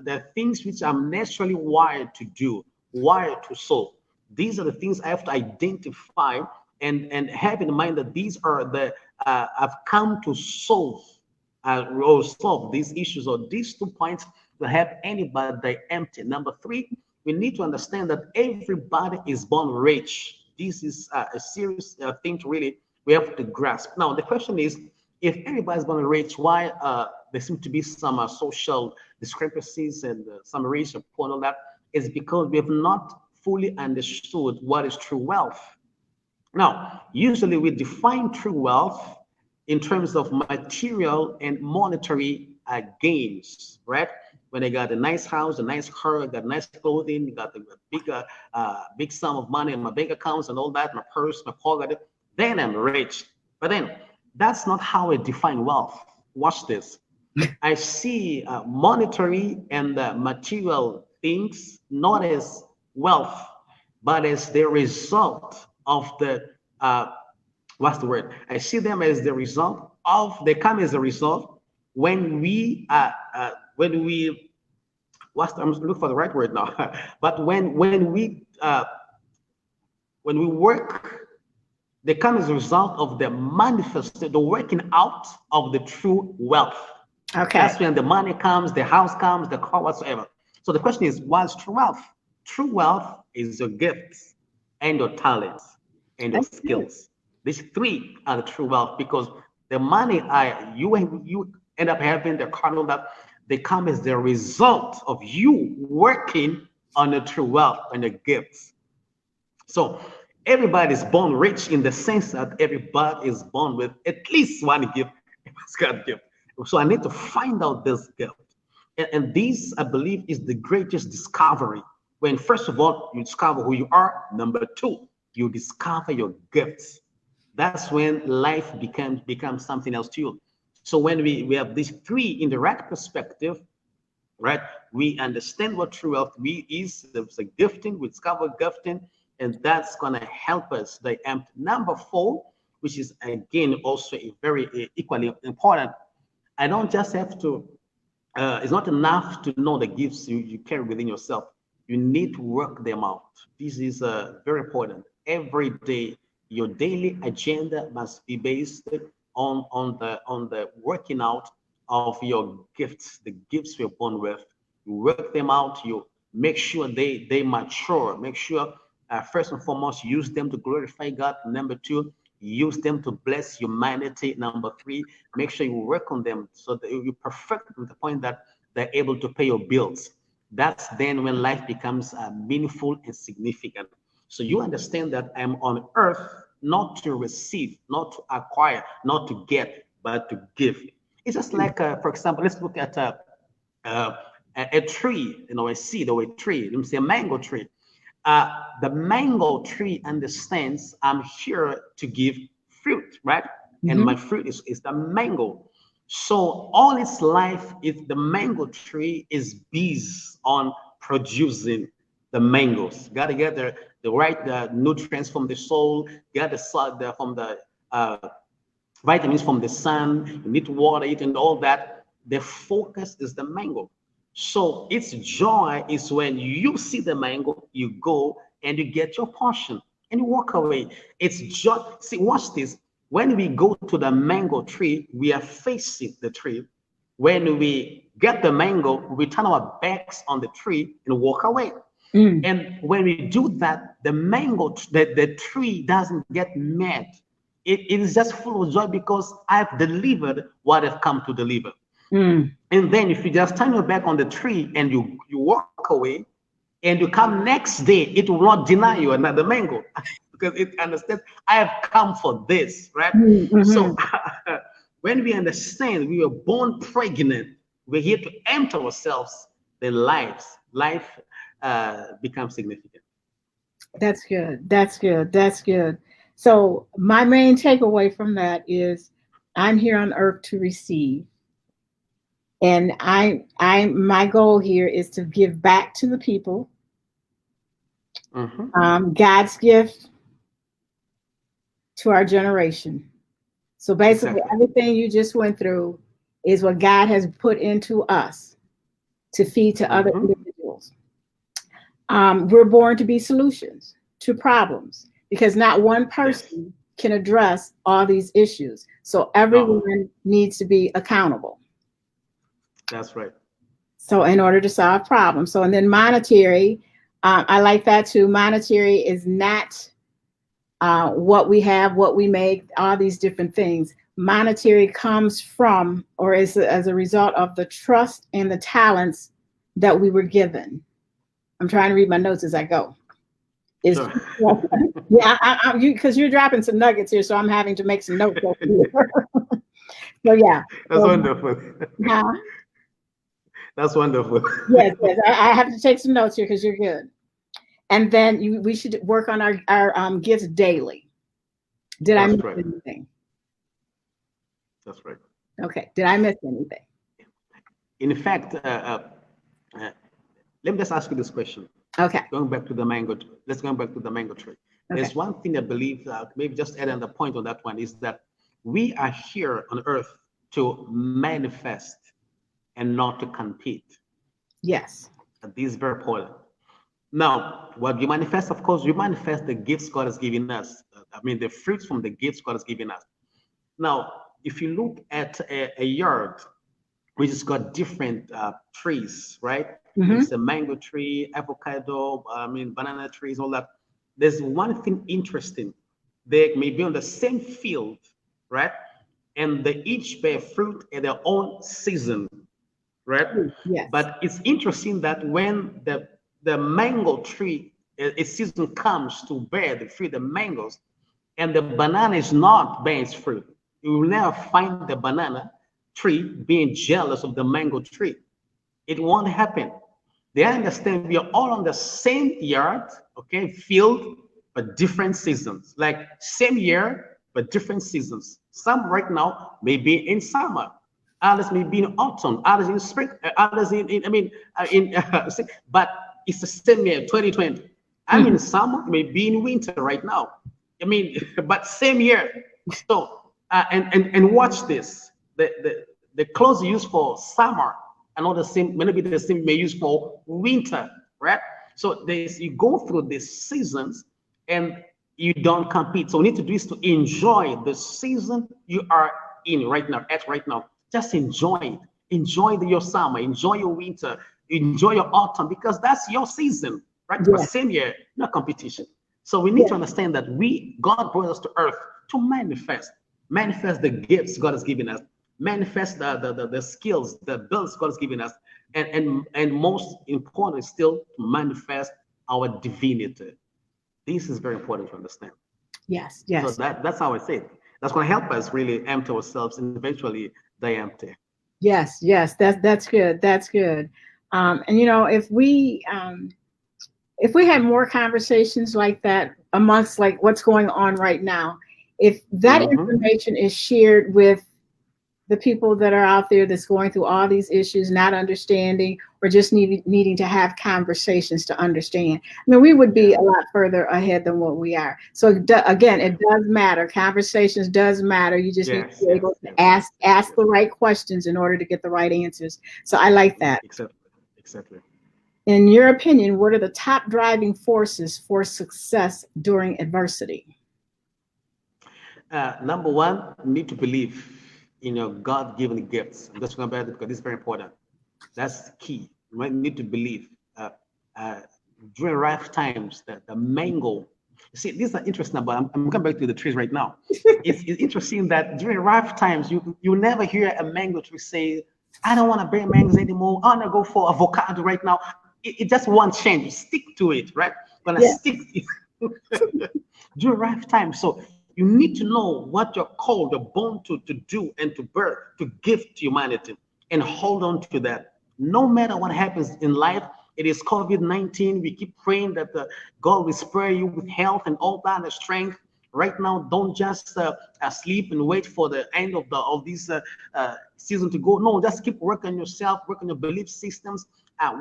the things which I'm naturally wired to do, wired to solve. These are the things I have to identify and have in mind that these are the I've come to solve these issues or these 2 points will help anybody that empty. Number three, we need to understand that everybody is born rich. This is a serious thing to really we have to grasp. Now the question is, if everybody's born rich, why there seem to be some social discrepancies and some racial point on that? Is because we have not fully understood what is true wealth. Now, usually we define true wealth in terms of material and monetary gains, right? When I got a nice house, a nice car, got nice clothing, got a big sum of money in my bank accounts and all that, my purse, my pocket, then I'm rich. But then that's not how I define wealth. Watch this. I see monetary and material things not as wealth, but as the result of the what's the word? I see them as the result of they come as a result when we what's I'm looking for the right word now, but when we work, they come as a result of the manifested, the working out of the true wealth. Okay. That's when the money comes, the house comes, the car, whatsoever. So the question is, what's true wealth? True wealth is your gifts and your talents and your That's good. skills. These three are the true wealth because the money you end up having, the car, all that, they come as the result of you working on the true wealth and the gifts. So everybody is born rich in the sense that everybody is born with at least one gift. It's God's gift. So I need to find out this gift. And this, I believe, is the greatest discovery. When, first of all, you discover who you are. Number two, you discover your gifts. That's when life becomes something else to you. So when we have these three in the right perspective, right? We understand what true wealth is. There's a gifting, we discover gifting, and that's going to help us. Number four, which is again also a very equally important. I don't just have to, it's not enough to know the gifts you carry within yourself. You need to work them out. This is very important. Every day, your daily agenda must be based on the working out of your gifts, the gifts you're born with. You work them out. You make sure they mature. Make sure First and foremost, use them to glorify God. Number two, use them to bless humanity. Number three, make sure you work on them so that you perfect them to the point that they're able to pay your bills. That's then when life becomes meaningful and significant. So you understand that I'm on earth not to receive, not to acquire, not to get, but to give. It's just like, for example, let's look at uh, a tree, a seed or a tree. Let me say a mango tree. The mango tree understands I'm here to give fruit, right? And my fruit is the mango. So all its life, if the mango tree is based on producing the mangoes. Got to get the right nutrients from the soil, get the sun from the vitamins from the sun. You need to water it and all that. The focus is the mango. So its joy is when you see the mango, you go and you get your portion and you walk away. It's joy. See, watch this. When we go to the mango tree, we are facing the tree. When we get the mango, we turn our backs on the tree and walk away. And when we do that, the mango, the tree doesn't get mad. It is just full of joy because I've delivered what I've come to deliver. And then if you just turn your back on the tree and you walk away and you come next day, it will not deny you another mango because it understands I have come for this, right? So when we understand we were born pregnant, we're here to empty ourselves, then life becomes significant. That's good. That's good. That's good. So my main takeaway from that is I'm here on earth to receive. And my goal here is to give back to the people. God's gift to our generation. So basically, everything you just went through is what God has put into us to feed to other individuals. We're born to be solutions to problems because not one person can address all these issues. So everyone needs to be accountable. That's right. So in order to solve problems. So, and then monetary, I like that too. Monetary is not what we have, what we make, all these different things. Monetary comes from, or is as a result of the trust and the talents that we were given. I'm trying to read my notes as I go. Sure. Yeah, because you're dropping some nuggets here, so I'm having to make some notes. So yeah. That's wonderful. That's wonderful. Yes. I have to take some notes here because you're good. And then we should work on our gifts daily. Did I miss anything? That's right. Okay. Did I miss anything? In fact, let me just ask you this question. Okay. Going back to the mango, let's go back to the mango tree. Okay. There's one thing I believe, maybe just add on the point on that one, is that we are here on earth to manifest and not to compete. Yes. This is very important. Now, what you manifest, of course, you manifest the gifts God has given us. The fruits from the gifts God has given us. Now, if you look at a yard, which has got different trees, right? It's a mango tree, avocado, banana trees, all that. There's one thing interesting. They may be on the same field, right? And they each bear fruit at their own season, right? Yes. But it's interesting that when the mango tree, its season comes to bear the fruit, the mangoes, and the banana is not bearing its fruit, you will never find the banana tree being jealous of the mango tree. It won't happen. They understand we are all on the same yard, okay, field, but different seasons. Like same year, but different seasons. Some right now may be in summer, others may be in autumn, others in spring, others but it's the same year, 2020. I'm in summer, maybe in winter right now. But same year. So and watch this. The clothes you use for summer are not the same, maybe the same may use for winter, right? So you go through these seasons and you don't compete. So we need to do is to enjoy the season you are in right now, Just enjoy it. Enjoy your summer, enjoy your winter, enjoy your autumn, because that's your season. right? Yeah. But same here, not competition. So we need to understand that God brought us to earth to manifest the gifts God has given us, manifest the skills, the abilities God has given us, and most important still, to manifest our divinity. This is very important to understand. Yes. So Yes. that's how I say it. That's going to help us really empty ourselves and eventually die empty. Yes. Yes. That's good. That's good. And you know, if we had more conversations like that amongst like what's going on right now, if that Mm-hmm. information is shared with the people that are out there that's going through all these issues, not understanding, or just needing to have conversations to understand, I mean, we would be Yeah, a lot further ahead than what we are. So again, it does matter. Conversations does matter. You just need to yes, be able yes, to yes, yes, yes, ask yes. the right questions in order to get the right answers. So I like that. Exactly, exactly. In your opinion, what are the top driving forces for success during adversity? Number one, you need to believe in your God-given gifts. I'm just going to because this is very important. That's key. You need to believe. Uh, uh, During rough times, the mango. See, this is interesting. But I'm coming back to the trees right now. It's interesting that during rough times, you never hear a mango tree say, "I don't want to bear mangoes anymore. I want to go for avocado right now." It just won't change. You stick to it, right? Gonna Yeah. stick during rough times. So you need to know what you're called, you're born to do and to birth, to give to humanity, and hold on to that. No matter what happens in life, it is COVID-19. We keep praying that God will spare you with health and all that and strength. Right now, don't just sleep and wait for the end of this season to go. No, just keep working on yourself, work on your belief systems,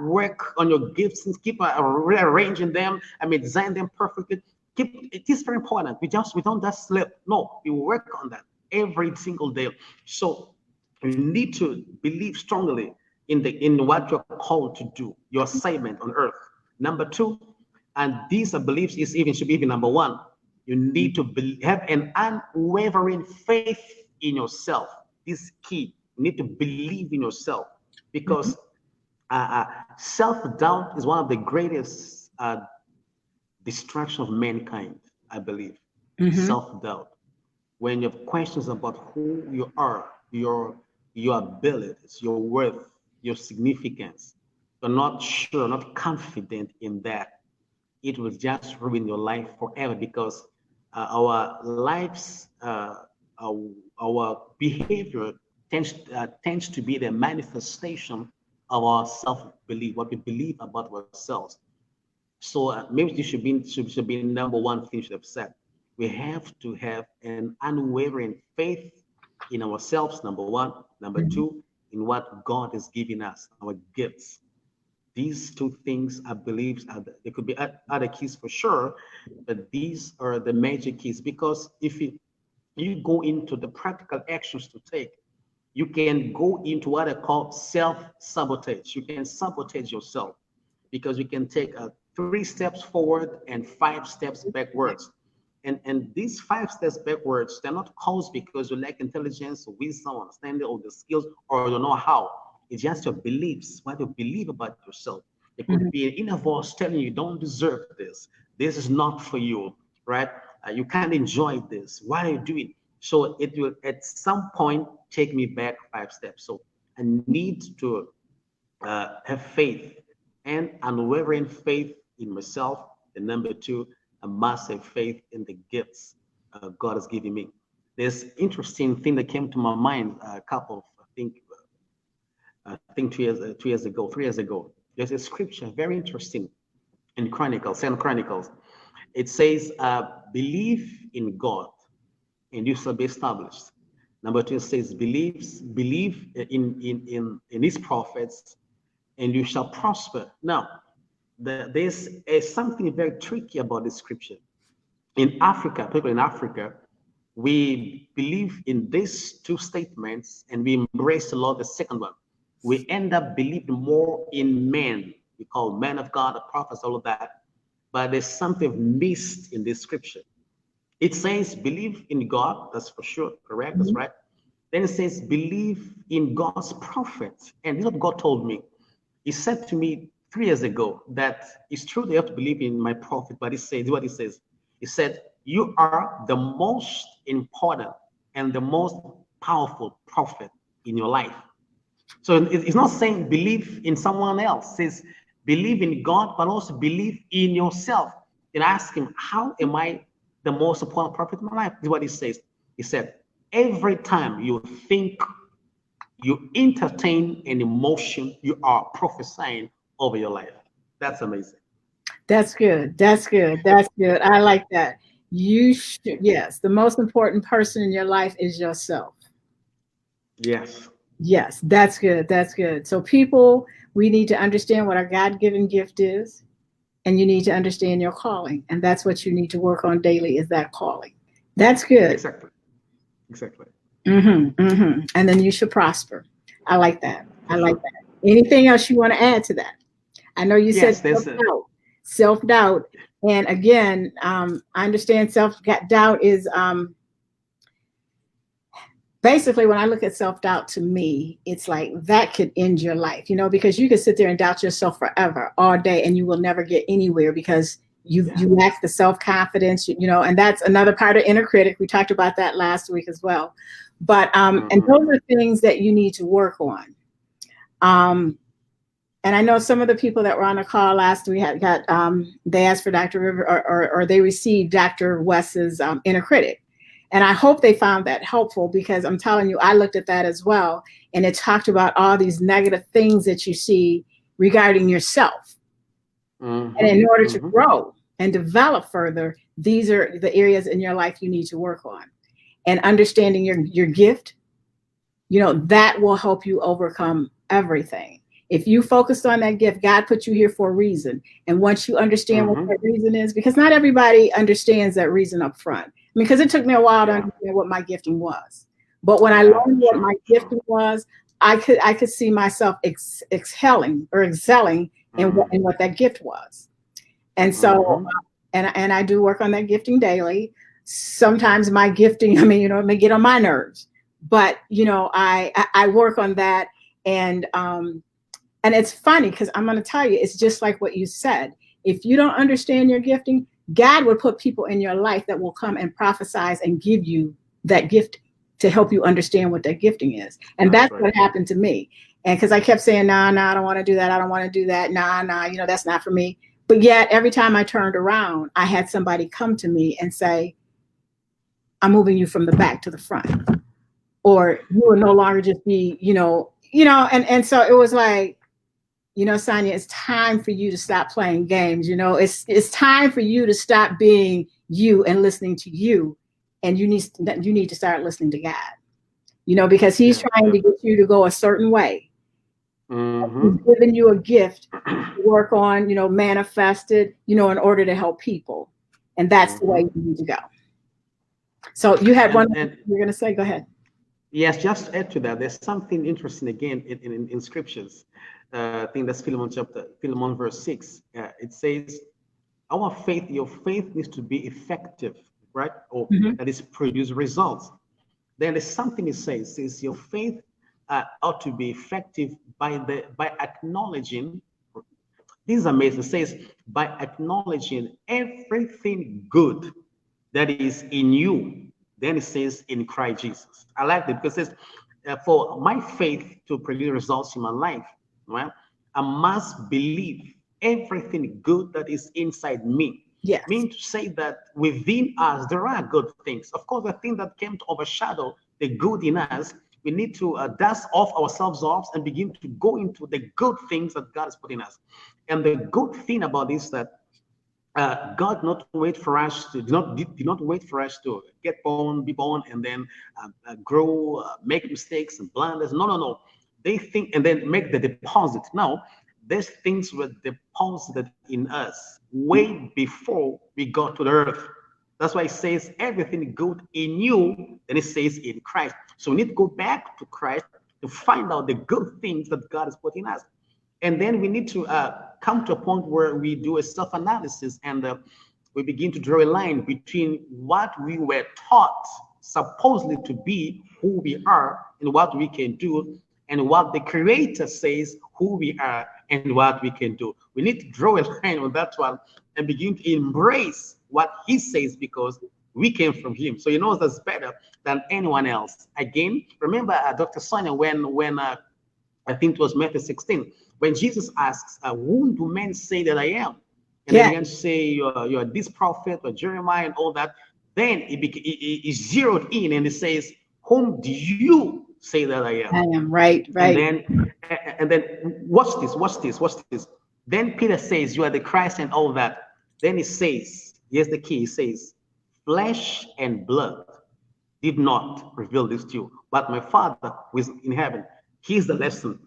work on your gifts, and keep rearranging them. I mean, design them perfectly. It is very important. We don't just sleep. No, we work on that every single day. So you need to believe strongly in what you're called to do, your assignment on earth. Number two, and these beliefs is even should be even number one. You need to have an unwavering faith in yourself. This is key. You need to believe in yourself because self-doubt is one of the greatest distraction of mankind, I believe. Mm-hmm. Self-doubt. When you have questions about who you are, your abilities, your worth, your significance, you're not sure, not confident in that, it will just ruin your life forever because our lives, our behavior tends to be the manifestation of our self-belief, what we believe about ourselves. So maybe this should be number one thing should have said. We have to have an unwavering faith in ourselves, number one. Number two, in what God has given us, our gifts. These two things, I believe, there could be other keys for sure, but these are the major keys because if you go into the practical actions to take, you can go into what I call self-sabotage. You can sabotage yourself because you can take 3 steps forward and 5 steps backwards. And these 5 steps backwards, they're not caused because you lack intelligence, or wisdom, understanding, or the skills, or you know how. It's just your beliefs, what you believe about yourself. It could be an inner voice telling you, don't deserve this. This is not for you, right? You can't enjoy this. Why are you doing? So it will at some point take me back 5 steps. So I need to have faith and unwavering faith in myself. And number two, a massive faith in the gifts God has given me. There's interesting thing that came to my mind a couple of, I think 2 years ago, 3 years ago. There's a scripture, very interesting, in Chronicles, Second Chronicles. It says, believe in God and you shall be established. Number two, it says, believe in his prophets and you shall prosper. Now, there's something very tricky about this scripture. In Africa, people in Africa, we believe in these two statements and we embrace a lot the second one. We end up believing more in men. We call men of God, the prophets, all of that. But there's something missed in this scripture. It says, believe in God, that's for sure, correct, that's right. Then it says, believe in God's prophets. And this is what God told me. He said to me 3 years ago that it's true they have to believe in my prophet, but he says what he says. He said, "You are the most important and the most powerful prophet in your life." So it's not saying believe in someone else. It says believe in God, but also believe in yourself. And ask him, how am I the most important prophet in my life? This is what he says. He said, every time you think, you entertain an emotion, you are prophesying over your life. That's amazing. That's good. That's good. That's good. I like that. You should, yes, the most important person in your life is yourself. Yes. Yes, that's good. That's good. So people, we need to understand what our God-given gift is, and you need to understand your calling. And that's what you need to work on daily is that calling. That's good. Exactly. Exactly. And then you should prosper. I like that. I like that. Anything else you want to add to that? I know you Yes, said self-doubt. Self-doubt. And again, I understand self-doubt is basically, when I look at self-doubt, to me, it's like that could end your life, you know, because you could sit there and doubt yourself forever, all day, and you will never get anywhere because you lack the self-confidence, you know, and that's another part of inner critic. We talked about that last week as well. But and those are things that you need to work on. And I know some of the people that were on the call last week had got they asked for Dr. River or they received Dr. West's inner critic. And I hope they found that helpful, because I'm telling you, I looked at that as well. And it talked about all these negative things that you see regarding yourself. And in order to grow and develop further, these are the areas in your life you need to work on. And understanding your gift, you know, that will help you overcome everything. If you focused on that gift, God put you here for a reason. And once you understand what that reason is, because not everybody understands that reason up front. I mean, because it took me a while to understand what my gifting was. But when I learned what my gifting was, I could see myself excelling in what that gift was. And so, and I do work on that gifting daily. Sometimes my gifting, I mean, you know, it may get on my nerves, but you know, I work on that. And it's funny because I'm going to tell you, it's just like what you said. If you don't understand your gifting, God will put people in your life that will come and prophesize and give you that gift to help you understand what that gifting is. And that's what happened to me. And because I kept saying, nah, I don't want to do that. I don't want to do that. Nah, you know, that's not for me. But yet every time I turned around, I had somebody come to me and say, I'm moving you from the back to the front. Or you will no longer just be, and so it was like, you know, Sonia, it's time for you to stop playing games. You know, it's time for you to stop being you and listening to you. And you need to start listening to God, you know, because he's trying to get you to go a certain way. He's given you a gift to work on, you know, manifest it, you know, in order to help people. And that's the way you need to go. So you had one thing you're going to say, go ahead. Yes, just to add to that, there's something interesting again in scriptures. I think that's Philemon verse 6. It says, your faith needs to be effective, right? Or that is produce results. Then there's something it says your faith ought to be effective by acknowledging. This is amazing. It says by acknowledging everything good that is in you. Then it says in Christ Jesus. I like that because it says for my faith to produce results in my life, right? I must believe everything good that is inside me. Yes. Mean to say that within us there are good things. Of course, the thing that came to overshadow the good in us, we need to dust off ourselves off and begin to go into the good things that God has put in us. And the good thing about this that God did not wait for us to get born, be born, and then grow, make mistakes and blunders. No. They think and then make the deposit. Now, these things were deposited in us way before we got to the earth. That's why it says everything good in you, then it says in Christ. So we need to go back to Christ to find out the good things that God has put in us. And then we need to come to a point where we do a self-analysis and we begin to draw a line between what we were taught supposedly to be who we are and what we can do, and what the Creator says who we are and what we can do. We need to draw a line on that one and begin to embrace what he says, because we came from him. So he knows us better than anyone else. Again, remember Dr. Sonia, when I think it was Matthew 16, when Jesus asks, whom do men say that I am? And then began to say, you're this prophet or Jeremiah and all that. Then he zeroed in and he says, whom do you say that I am? I am, right. And then watch this. Then Peter says, you are the Christ and all that. Then he says, here's the key, he says, flesh and blood did not reveal this to you, but my Father who is in heaven. Here's the lesson.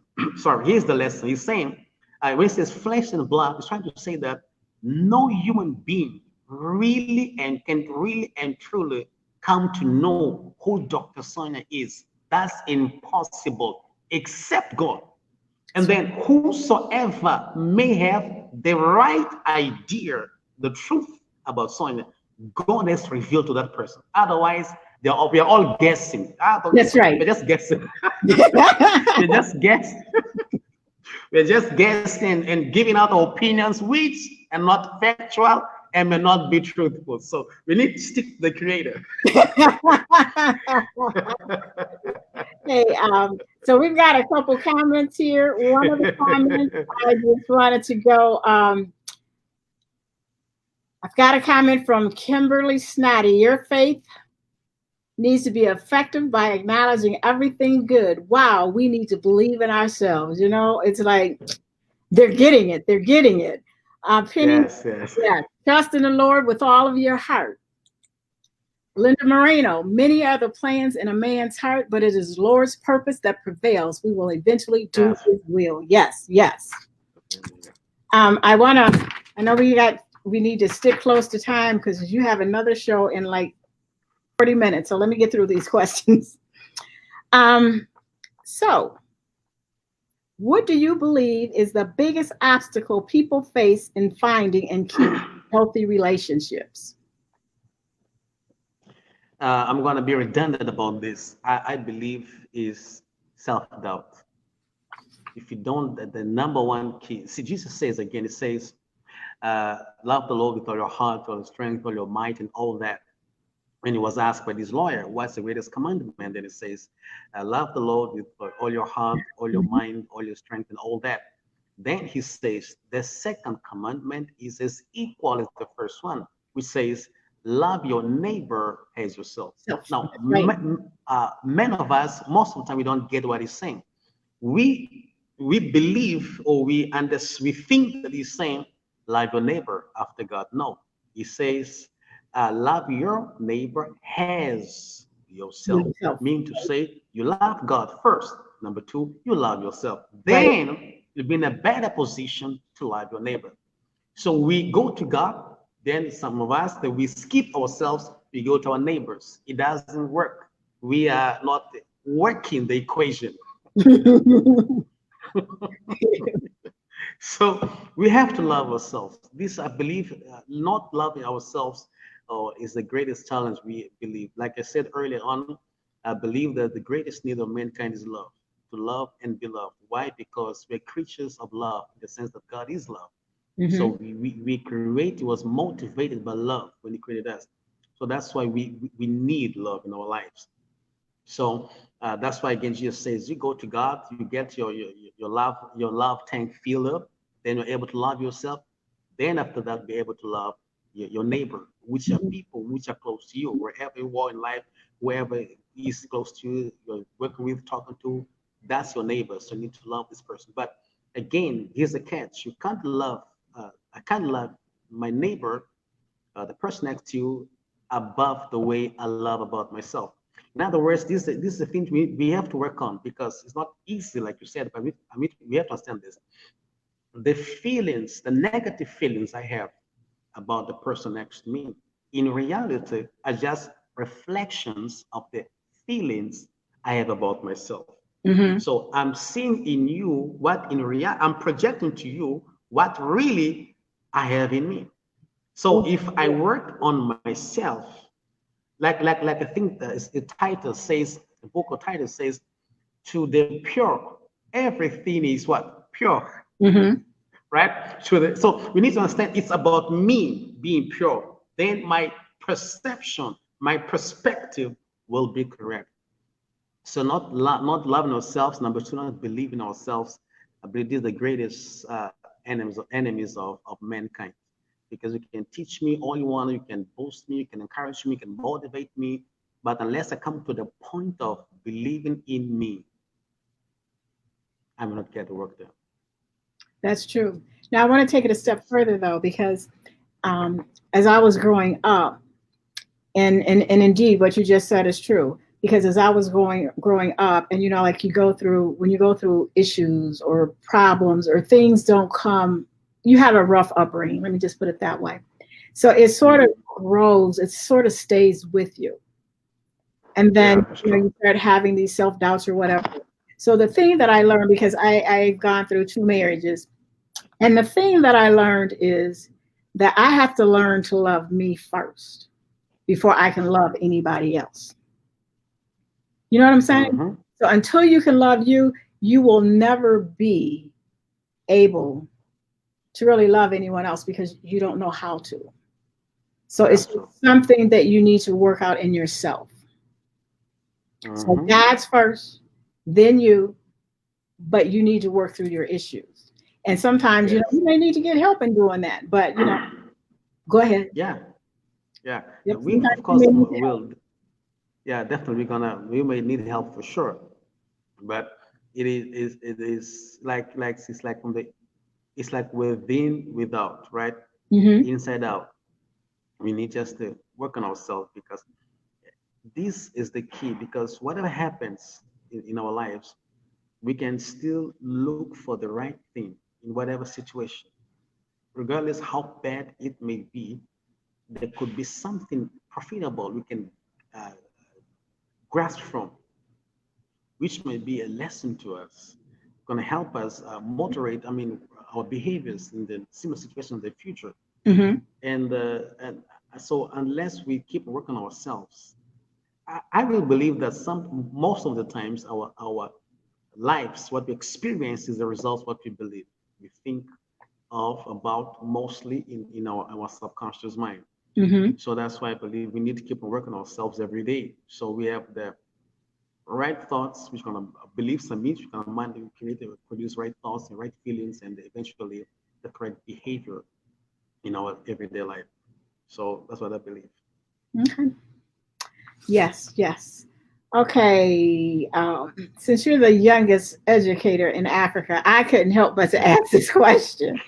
Here's the lesson. He's saying, when he says flesh and blood, he's trying to say that no human being really and can really and truly come to know who Dr. Sonia is. That's impossible except God. And then whosoever may have the right idea, the truth about Sonia, God has revealed to that person. Otherwise, we are all guessing. That's right. We're just guessing. We're just guessing. We're just guessing and giving out opinions which are not factual and may not be truthful. So we need to stick to the Creator. Hey, so we've got a couple comments here. One of the comments I just wanted to go. I've got a comment from Kimberly Snotty. Your faith needs to be effective by acknowledging everything good. Wow, we need to believe in ourselves. You know, it's like they're getting it. They're getting it. Penny, Yes. yeah, trust in the Lord with all of your heart. Linda Moreno, many are the plans in a man's heart, but it is Lord's purpose that prevails. We will eventually do his will. Yes. I know we need to stick close to time because you have another show in like 40 minutes. So let me get through these questions. So what do you believe is the biggest obstacle people face in finding and keeping healthy relationships? I'm going to be redundant about this. I believe is self-doubt. If you don't, the number one key, see, Jesus says again, it says, love the Lord with all your heart, all your strength, all your might, and all that. When he was asked by this lawyer, what's the greatest commandment? Then it says, love the Lord with all your heart, all your mind, all your strength, and all that. Then he says, the second commandment is as equal as the first one, which says, love your neighbor as yourself. Now, many of us, most of the time, we don't get what he's saying. We believe or we think that he's saying, love your neighbor after God. No, he says, love your neighbor as yourself. Meaning to say, you love God first. Number two, you love yourself. Then you'll be in a better position to love your neighbor. So we go to God. Then some of us, that we skip ourselves, we go to our neighbors. It doesn't work. We are not working the equation. So we have to love ourselves. This, I believe, not loving ourselves is the greatest challenge we believe. Like I said earlier on, I believe that the greatest need of mankind is love, to love and be loved. Why? Because we're creatures of love in the sense that God is love. So we was motivated by love when he created us. So that's why we need love in our lives. So that's why again Jesus says, you go to God, you get your love tank filled up, then you're able to love yourself. Then after that, be able to love your neighbor, which are people which are close to you, wherever you are in life, wherever is close to you, you're working with, talking to, that's your neighbor. So you need to love this person. But again, here's the catch: you can't love. I can't love my neighbor, the person next to you, above the way I love about myself. In other words, this is the thing we have to work on, because it's not easy, like you said, but we have to understand this. The feelings, the negative feelings I have about the person next to me, in reality, are just reflections of the feelings I have about myself. So I'm seeing in you what in reality, I'm projecting to you what really I have in me. So if I work on myself, like I think the title says, the book of Title says, to the pure, everything is what? Pure. Mm-hmm. right? So we need to understand it's about me being pure. Then my perception, my perspective will be correct. So not loving ourselves. Number two, not believing ourselves. I believe these are the greatest enemies of mankind. Because you can teach me all you want, you can boast me, you can encourage me, you can motivate me, but unless I come to the point of believing in me, I will not get the work done. That's true. Now, I want to take it a step further, though, because as I was growing up, and indeed, what you just said is true. Because as I was growing up, and like when you go through issues or problems or things don't come, you have a rough upbringing. Let me just put it that way. So it sort of grows, it sort of stays with you, and then Yeah, that's you true. start having these self doubts or whatever. So the thing that I learned, because I've gone through 2 marriages, and the thing that I learned is that I have to learn to love me first before I can love anybody else. You know what I'm saying? Mm-hmm. So until you can love you, you will never be able to really love anyone else because you don't know how to. So it's That's just true. something that you need to work out in yourself. So Mm-hmm. God's first, then you, but you need to work through your issues. And sometimes, Yes. you may need to get help in doing that. But go ahead. Yeah. Yeah. Yep. We Sometimes of you may course need to help. will. Yeah, definitely. We may need help for sure, but it is like it's like from the it's like within without, right? Hmm. Inside out. We need just to work on ourselves because this is the key. Because whatever happens in our lives, we can still look for the right thing in whatever situation, regardless how bad it may be. There could be something profitable we can uh, grasp from, which may be a lesson to us, going to help us moderate, our behaviors in the similar situation in the future. Hmm. And so unless we keep working on ourselves, I will believe that most of the times our lives, what we experience is the result of what we believe. We think of about mostly in our subconscious mind. Hmm. So that's why I believe we need to keep on working on ourselves every day. So we have the right thoughts, which kind of beliefs and which kind of mind will create produce right thoughts and right feelings, and eventually the correct behavior in our everyday life. So that's what I believe. Okay. Yes, yes. Okay. Since you're the youngest educator in Africa, I couldn't help but to ask this question.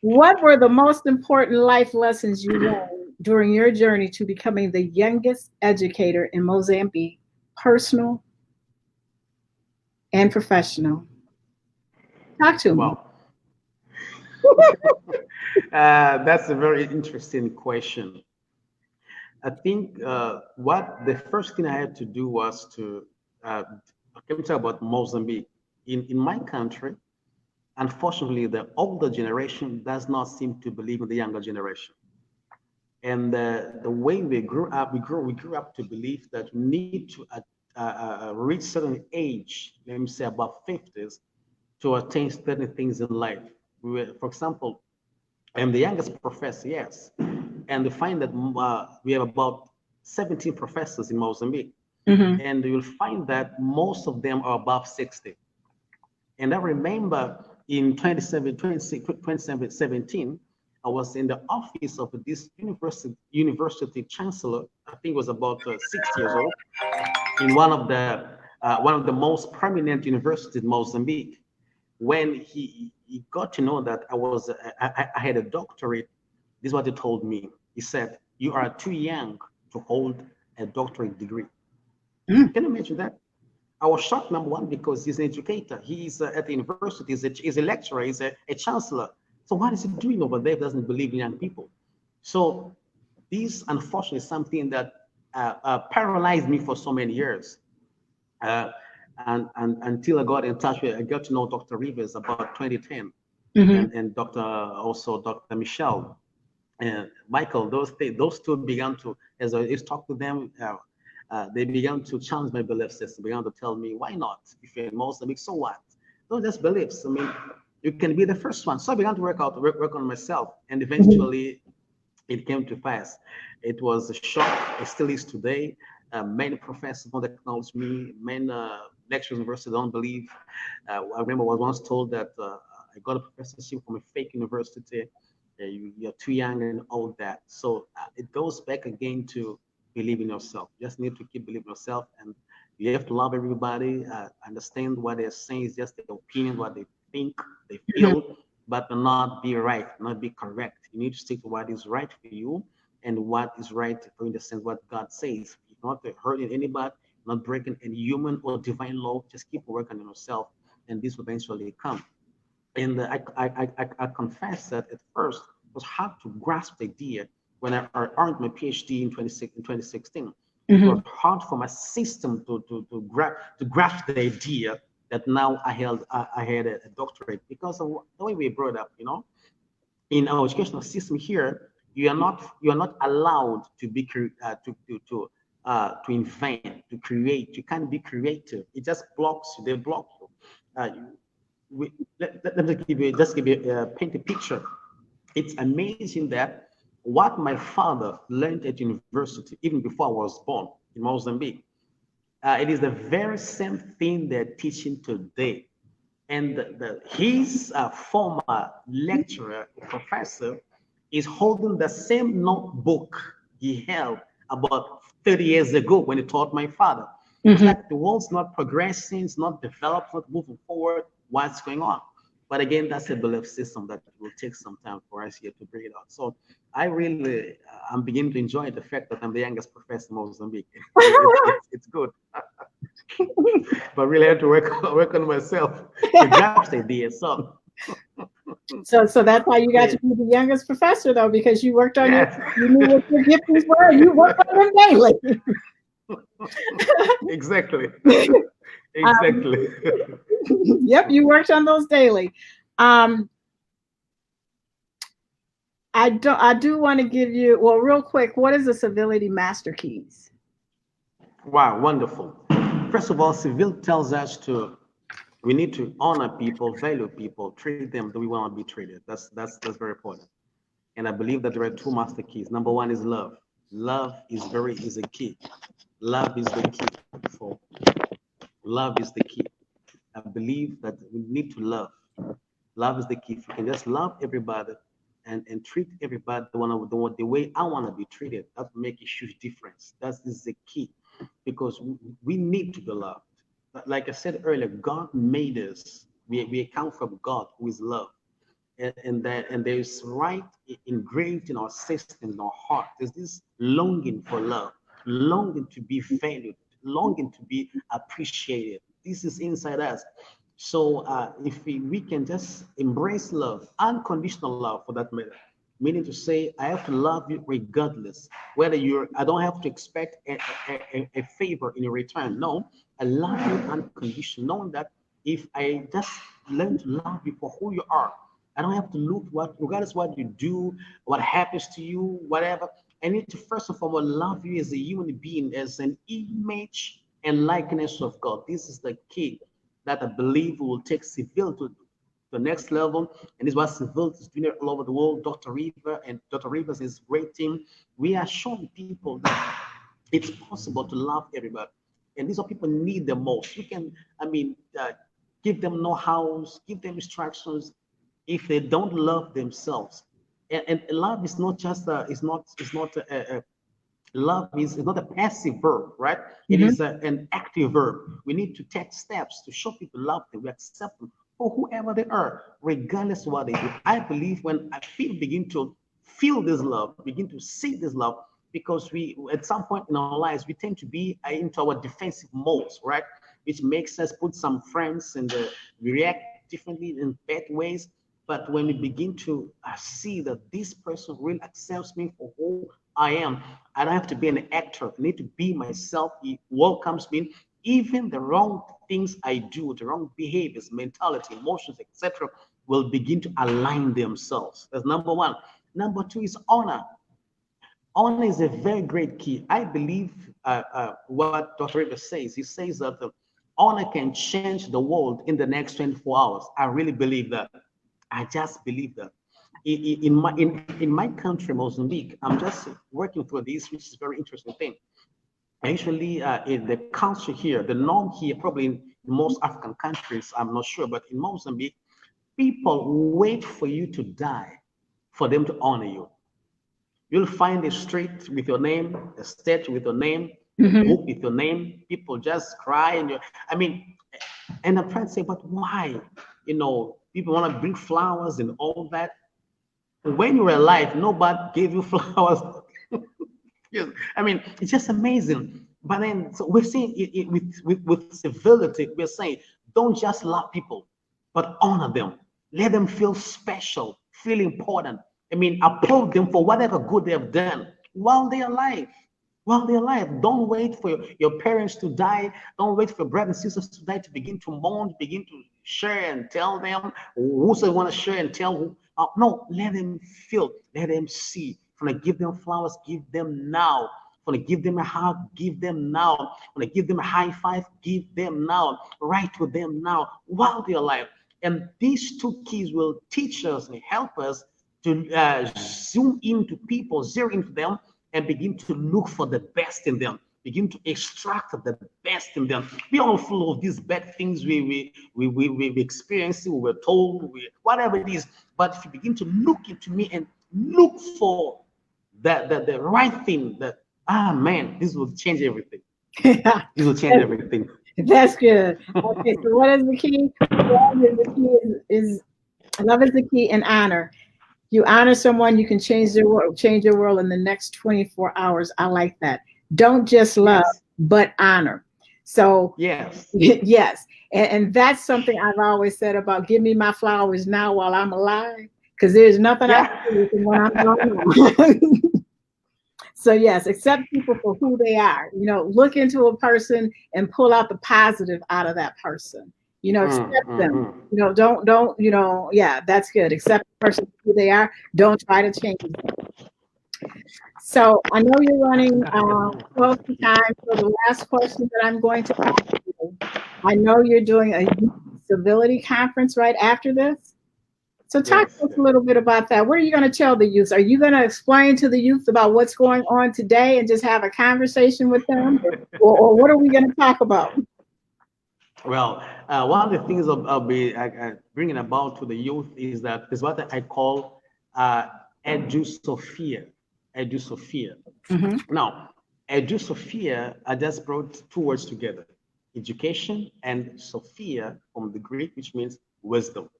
What were the most important life lessons you learned during your journey to becoming the youngest educator in Mozambique, personal and professional? Talk to me. Wow. That's a very interesting question. I think what the first thing I had to do was to, let me talk about Mozambique. In my country, unfortunately, the older generation does not seem to believe in the younger generation. And the way we grew up to believe that we need to reach certain age, let me say about 50s, to attain certain things in life. For example, I'm the youngest professor, yes, and we find that we have about 17 professors in Mozambique, Hmm. and you'll find that most of them are above 60. And I remember in 2017, I was in the office of this university chancellor. I think was about 60 years old, in one of the most prominent universities in Mozambique. When he got to know that I had a doctorate, this is what he told me. He said, "You are too young to hold a doctorate degree." Mm. Can you imagine that? I was shocked, number one, because he's an educator. He's at the university, he's a lecturer, he's a chancellor. So what is he doing over there if he doesn't believe in young people? So this, unfortunately, is something that paralyzed me for so many years. Uh, and until I got to know Dr. Rivers about 2010, Hmm. and Dr. Michelle and Michael. Those two began to, as I used to talk to them, they began to challenge my belief system. Began to tell me, why not? If you're in Mozambique, so what? No, just beliefs. you can be the first one. So I began to work on myself, and eventually it came to pass. It was a shock. It still is today. Many professors don't acknowledge me. Many lecturers in university don't believe. I remember I was once told that I got a professorship from a fake university. You're too young and all that. So it goes back again to believe in yourself. You just need to keep believing in yourself, and you have to love everybody. Understand what they're saying is just their opinion, what they think, they feel, but not be right, not be correct. You need to stick to what is right for you and what is right for you in the sense what God says. You're not hurting anybody, not breaking any human or divine law. Just keep working on yourself, and this will eventually come. And I confess that at first it was hard to grasp the idea when I earned my PhD in 2016. It was hard for my system to grasp the idea that now I had a doctorate because of the way we brought up. In our educational system here, you are not allowed to be to invent, to create. You can't be creative. It just blocks you. They block you. Let me give you paint a picture. It's amazing that what my father learned at university, even before I was born in Mozambique, it is the very same thing they're teaching today. And his former lecturer, professor, is holding the same notebook he held about 30 years ago when he taught my father. It's like the world's not progressing, it's not developed, not moving forward. What's going on? But again, that's a belief system that will take some time for us here to bring it out. So I really, I'm beginning to enjoy the fact that I'm the youngest professor in Mozambique. It's good. But really I had to work on myself to grasp the idea. So that's how you got to be the youngest professor, though, because you worked on yes. you knew what your giftings were, and you worked on them daily. Exactly. Exactly. Yep, you worked on those daily. I do want to give you, well, real quick, what is the civility master keys? Wow, wonderful. First of all, civility tells us we need to honor people, value people, treat them the way we want to be treated. That's very important. And I believe that there are two master keys. Number one is love. Love is a key. Love is the key. For love is the key. I believe that we need to love. Love is the key. If you can just love everybody and treat everybody the way I want to be treated, that will make a huge difference. That is the key, because we need to be loved. Like I said earlier, God made us. We come from God, who is love, and there's right engraved in our system, in our heart. There's this longing for love, longing to be valued, longing to be appreciated. This is inside us. So if we can just embrace love, unconditional love for that matter, meaning to say, I have to love you regardless, whether I don't have to expect a favor in return. No, I love you unconditional, knowing that if I just learn to love you for who you are, I don't have to look regardless what you do, what happens to you, whatever. I need to first and foremost love you as a human being, as an image and likeness of God. This is the key that I believe will take civility to the next level. And this is what civility is doing all over the world. Dr. Rivers and his great team, we are showing people that it's possible to love everybody. And these are people need the most. You can, give them know-hows, give them instructions if they don't love themselves. And love is not just love is not a passive verb, right? It is an active verb. We need to take steps to show people love them, we accept them for whoever they are, regardless of what they do. I believe when I begin to feel this love, begin to see this love, because we, at some point in our lives, we tend to be into our defensive modes, right? Which makes us put some friends and we react differently in bad ways. But when we begin to see that this person really accepts me for who I am, I don't have to be an actor. I need to be myself. He welcomes me. Even the wrong things I do, the wrong behaviors, mentality, emotions, etc., will begin to align themselves. That's number one. Number two is honor. Honor is a very great key. I believe what Dr. Rivers says. He says that honor can change the world in the next 24 hours. I really believe that. I just believe that. In my country, Mozambique, I'm just working through this, which is a very interesting thing. Actually, in the culture here, the norm here, probably in most African countries, I'm not sure, but in Mozambique, people wait for you to die for them to honor you. You'll find a street with your name, a statue with your name, a book with your name. People just cry, and I mean, and I'm trying to say, but why? People want to bring flowers and all that. When you were alive, nobody gave you flowers. Yes, I mean, it's just amazing. But then, so we're saying it with civility, we're saying, don't just love people, but honor them. Let them feel special, feel important. I mean, applaud them for whatever good they have done while they're alive. While they're alive, don't wait for your parents to die. Don't wait for your brothers and sisters to die to begin to mourn, begin to share and tell them who they want to share and tell who. No, let them feel, let them see. If you want to give them flowers, give them now. If you want to give them a hug, give them now. If you want to give them a high five, give them now. Write with them now while they're alive. And these two keys will teach us and help us to zoom into people, zero into them, and begin to look for the best in them. Begin to extract the best in them. We are all full of these bad things we experience, we were told, whatever it is. But if you begin to look into me and look for the right thing, man, this will change everything. This will change everything. That's good. Okay, so what is the key? Love is the key, and honor. You honor someone, you can change your world in the next 24 hours. I like that. Don't just love, but honor. So yes, yes. And that's something I've always said about give me my flowers now while I'm alive, because there's nothing I can do with them when I'm gone. So yes, accept people for who they are. Look into a person and pull out the positive out of that person. Accept them. Don't. Yeah, that's good. Accept the person for who they are. Don't try to change them. So I know you're running close to time for the last question that I'm going to ask you. I know you're doing a youth civility conference right after this. So talk to us a little bit about that. What are you going to tell the youth? Are you going to explain to the youth about what's going on today and just have a conversation with them? Or what are we going to talk about? Well, one of the things I'll be bringing about to the youth is what I call Edu-Sophia. Edu-Sophia. Now, Edu-Sophia, I just brought two words together, education and Sophia from the Greek, which means wisdom.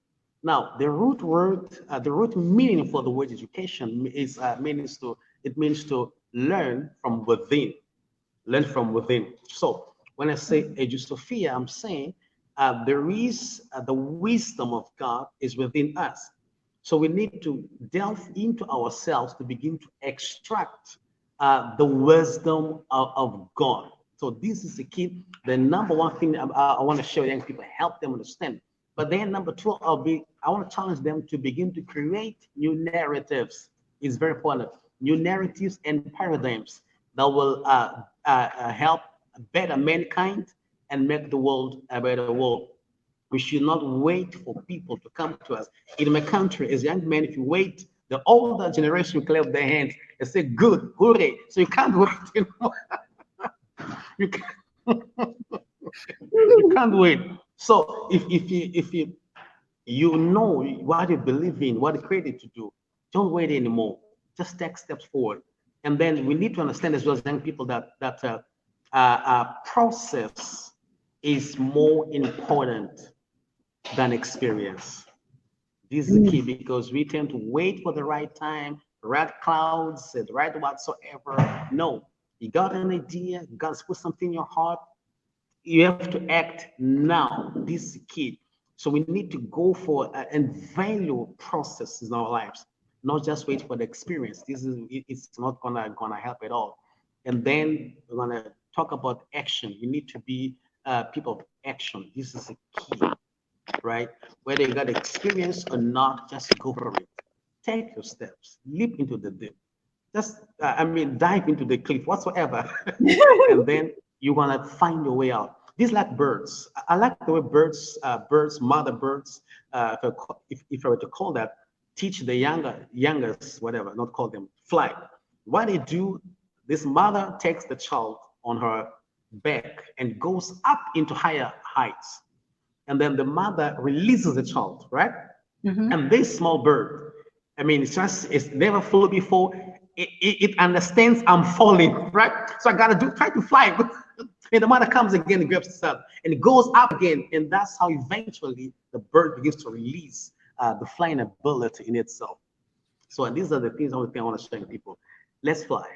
Now, the root meaning for the word education means to learn from within. Learn from within. So when I say Edu-Sophia, I'm saying there is the wisdom of God is within us. So we need to delve into ourselves to begin to extract the wisdom of God. So this is the key. The number one thing I want to show young people, help them understand. But then number two, I want to challenge them to begin to create new narratives. It's very important. New narratives and paradigms that will help better mankind and make the world a better world. We should not wait for people to come to us. In my country, as young men, if you wait, the older generation clap their hands and say, good, hooray. So you can't wait anymore. You can't wait. So if you know what you believe in, what you're created to do, don't wait anymore. Just take steps forward. And then we need to understand as well as young people that process is more important than experience. This is the key because we tend to wait for the right time, the right clouds, the right whatsoever. No, you got an idea, God's put something in your heart, you have to act now. This is the key. So we need to go for and value processes in our lives, not just wait for the experience. It's not gonna help at all. And then we're gonna talk about action. You need to be people of action. This is the key, right? Whether you got experience or not, just go for it. Take your steps, leap into the deep. Just dive into the cliff, whatsoever, and then you're gonna find your way out. these like birds. I like the way birds, mother birds, if I were to call that, teach the youngest, whatever, not call them, fly. What they do, this mother takes the child on her back and goes up into higher heights. And then the mother releases the child, right? Mm-hmm. And this small bird, I mean, it's never flew before. It understands I'm falling, right? So I gotta try to fly. And the mother comes again and grabs the son, and it goes up again. And that's how eventually the bird begins to release the flying ability in itself. So these are the things I want to share with people. Let's fly.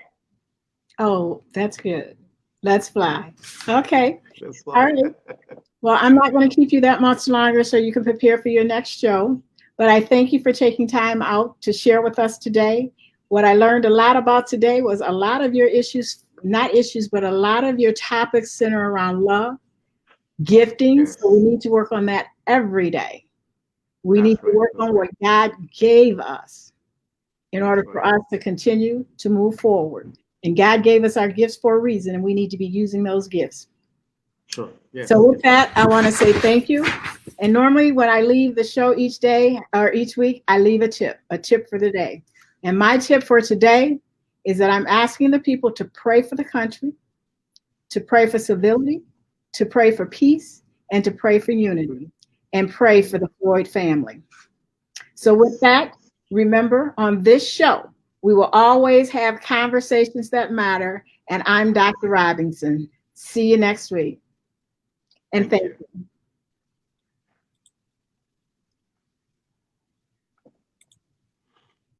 Oh, that's good. Let's fly. Okay. Let's fly. All right. Well, I'm not going to keep you that much longer so you can prepare for your next show. But I thank you for taking time out to share with us today. What I learned a lot about today was a lot of your issues, not issues, but a lot of your topics center around love, gifting. Yes. So we need to work on that every day. We That's need to right. work That's on what God gave us in order That's for right. us to continue to move forward. And God gave us our gifts for a reason, and we need to be using those gifts. Sure. Yes. So with that, I want to say thank you. And normally when I leave the show each day or each week, I leave a tip for the day. And my tip for today is that I'm asking the people to pray for the country, to pray for civility, to pray for peace, and to pray for unity, and pray for the Floyd family. So with that, remember, on this show, we will always have conversations that matter. And I'm Dr. Robinson. See you next week. And thank you.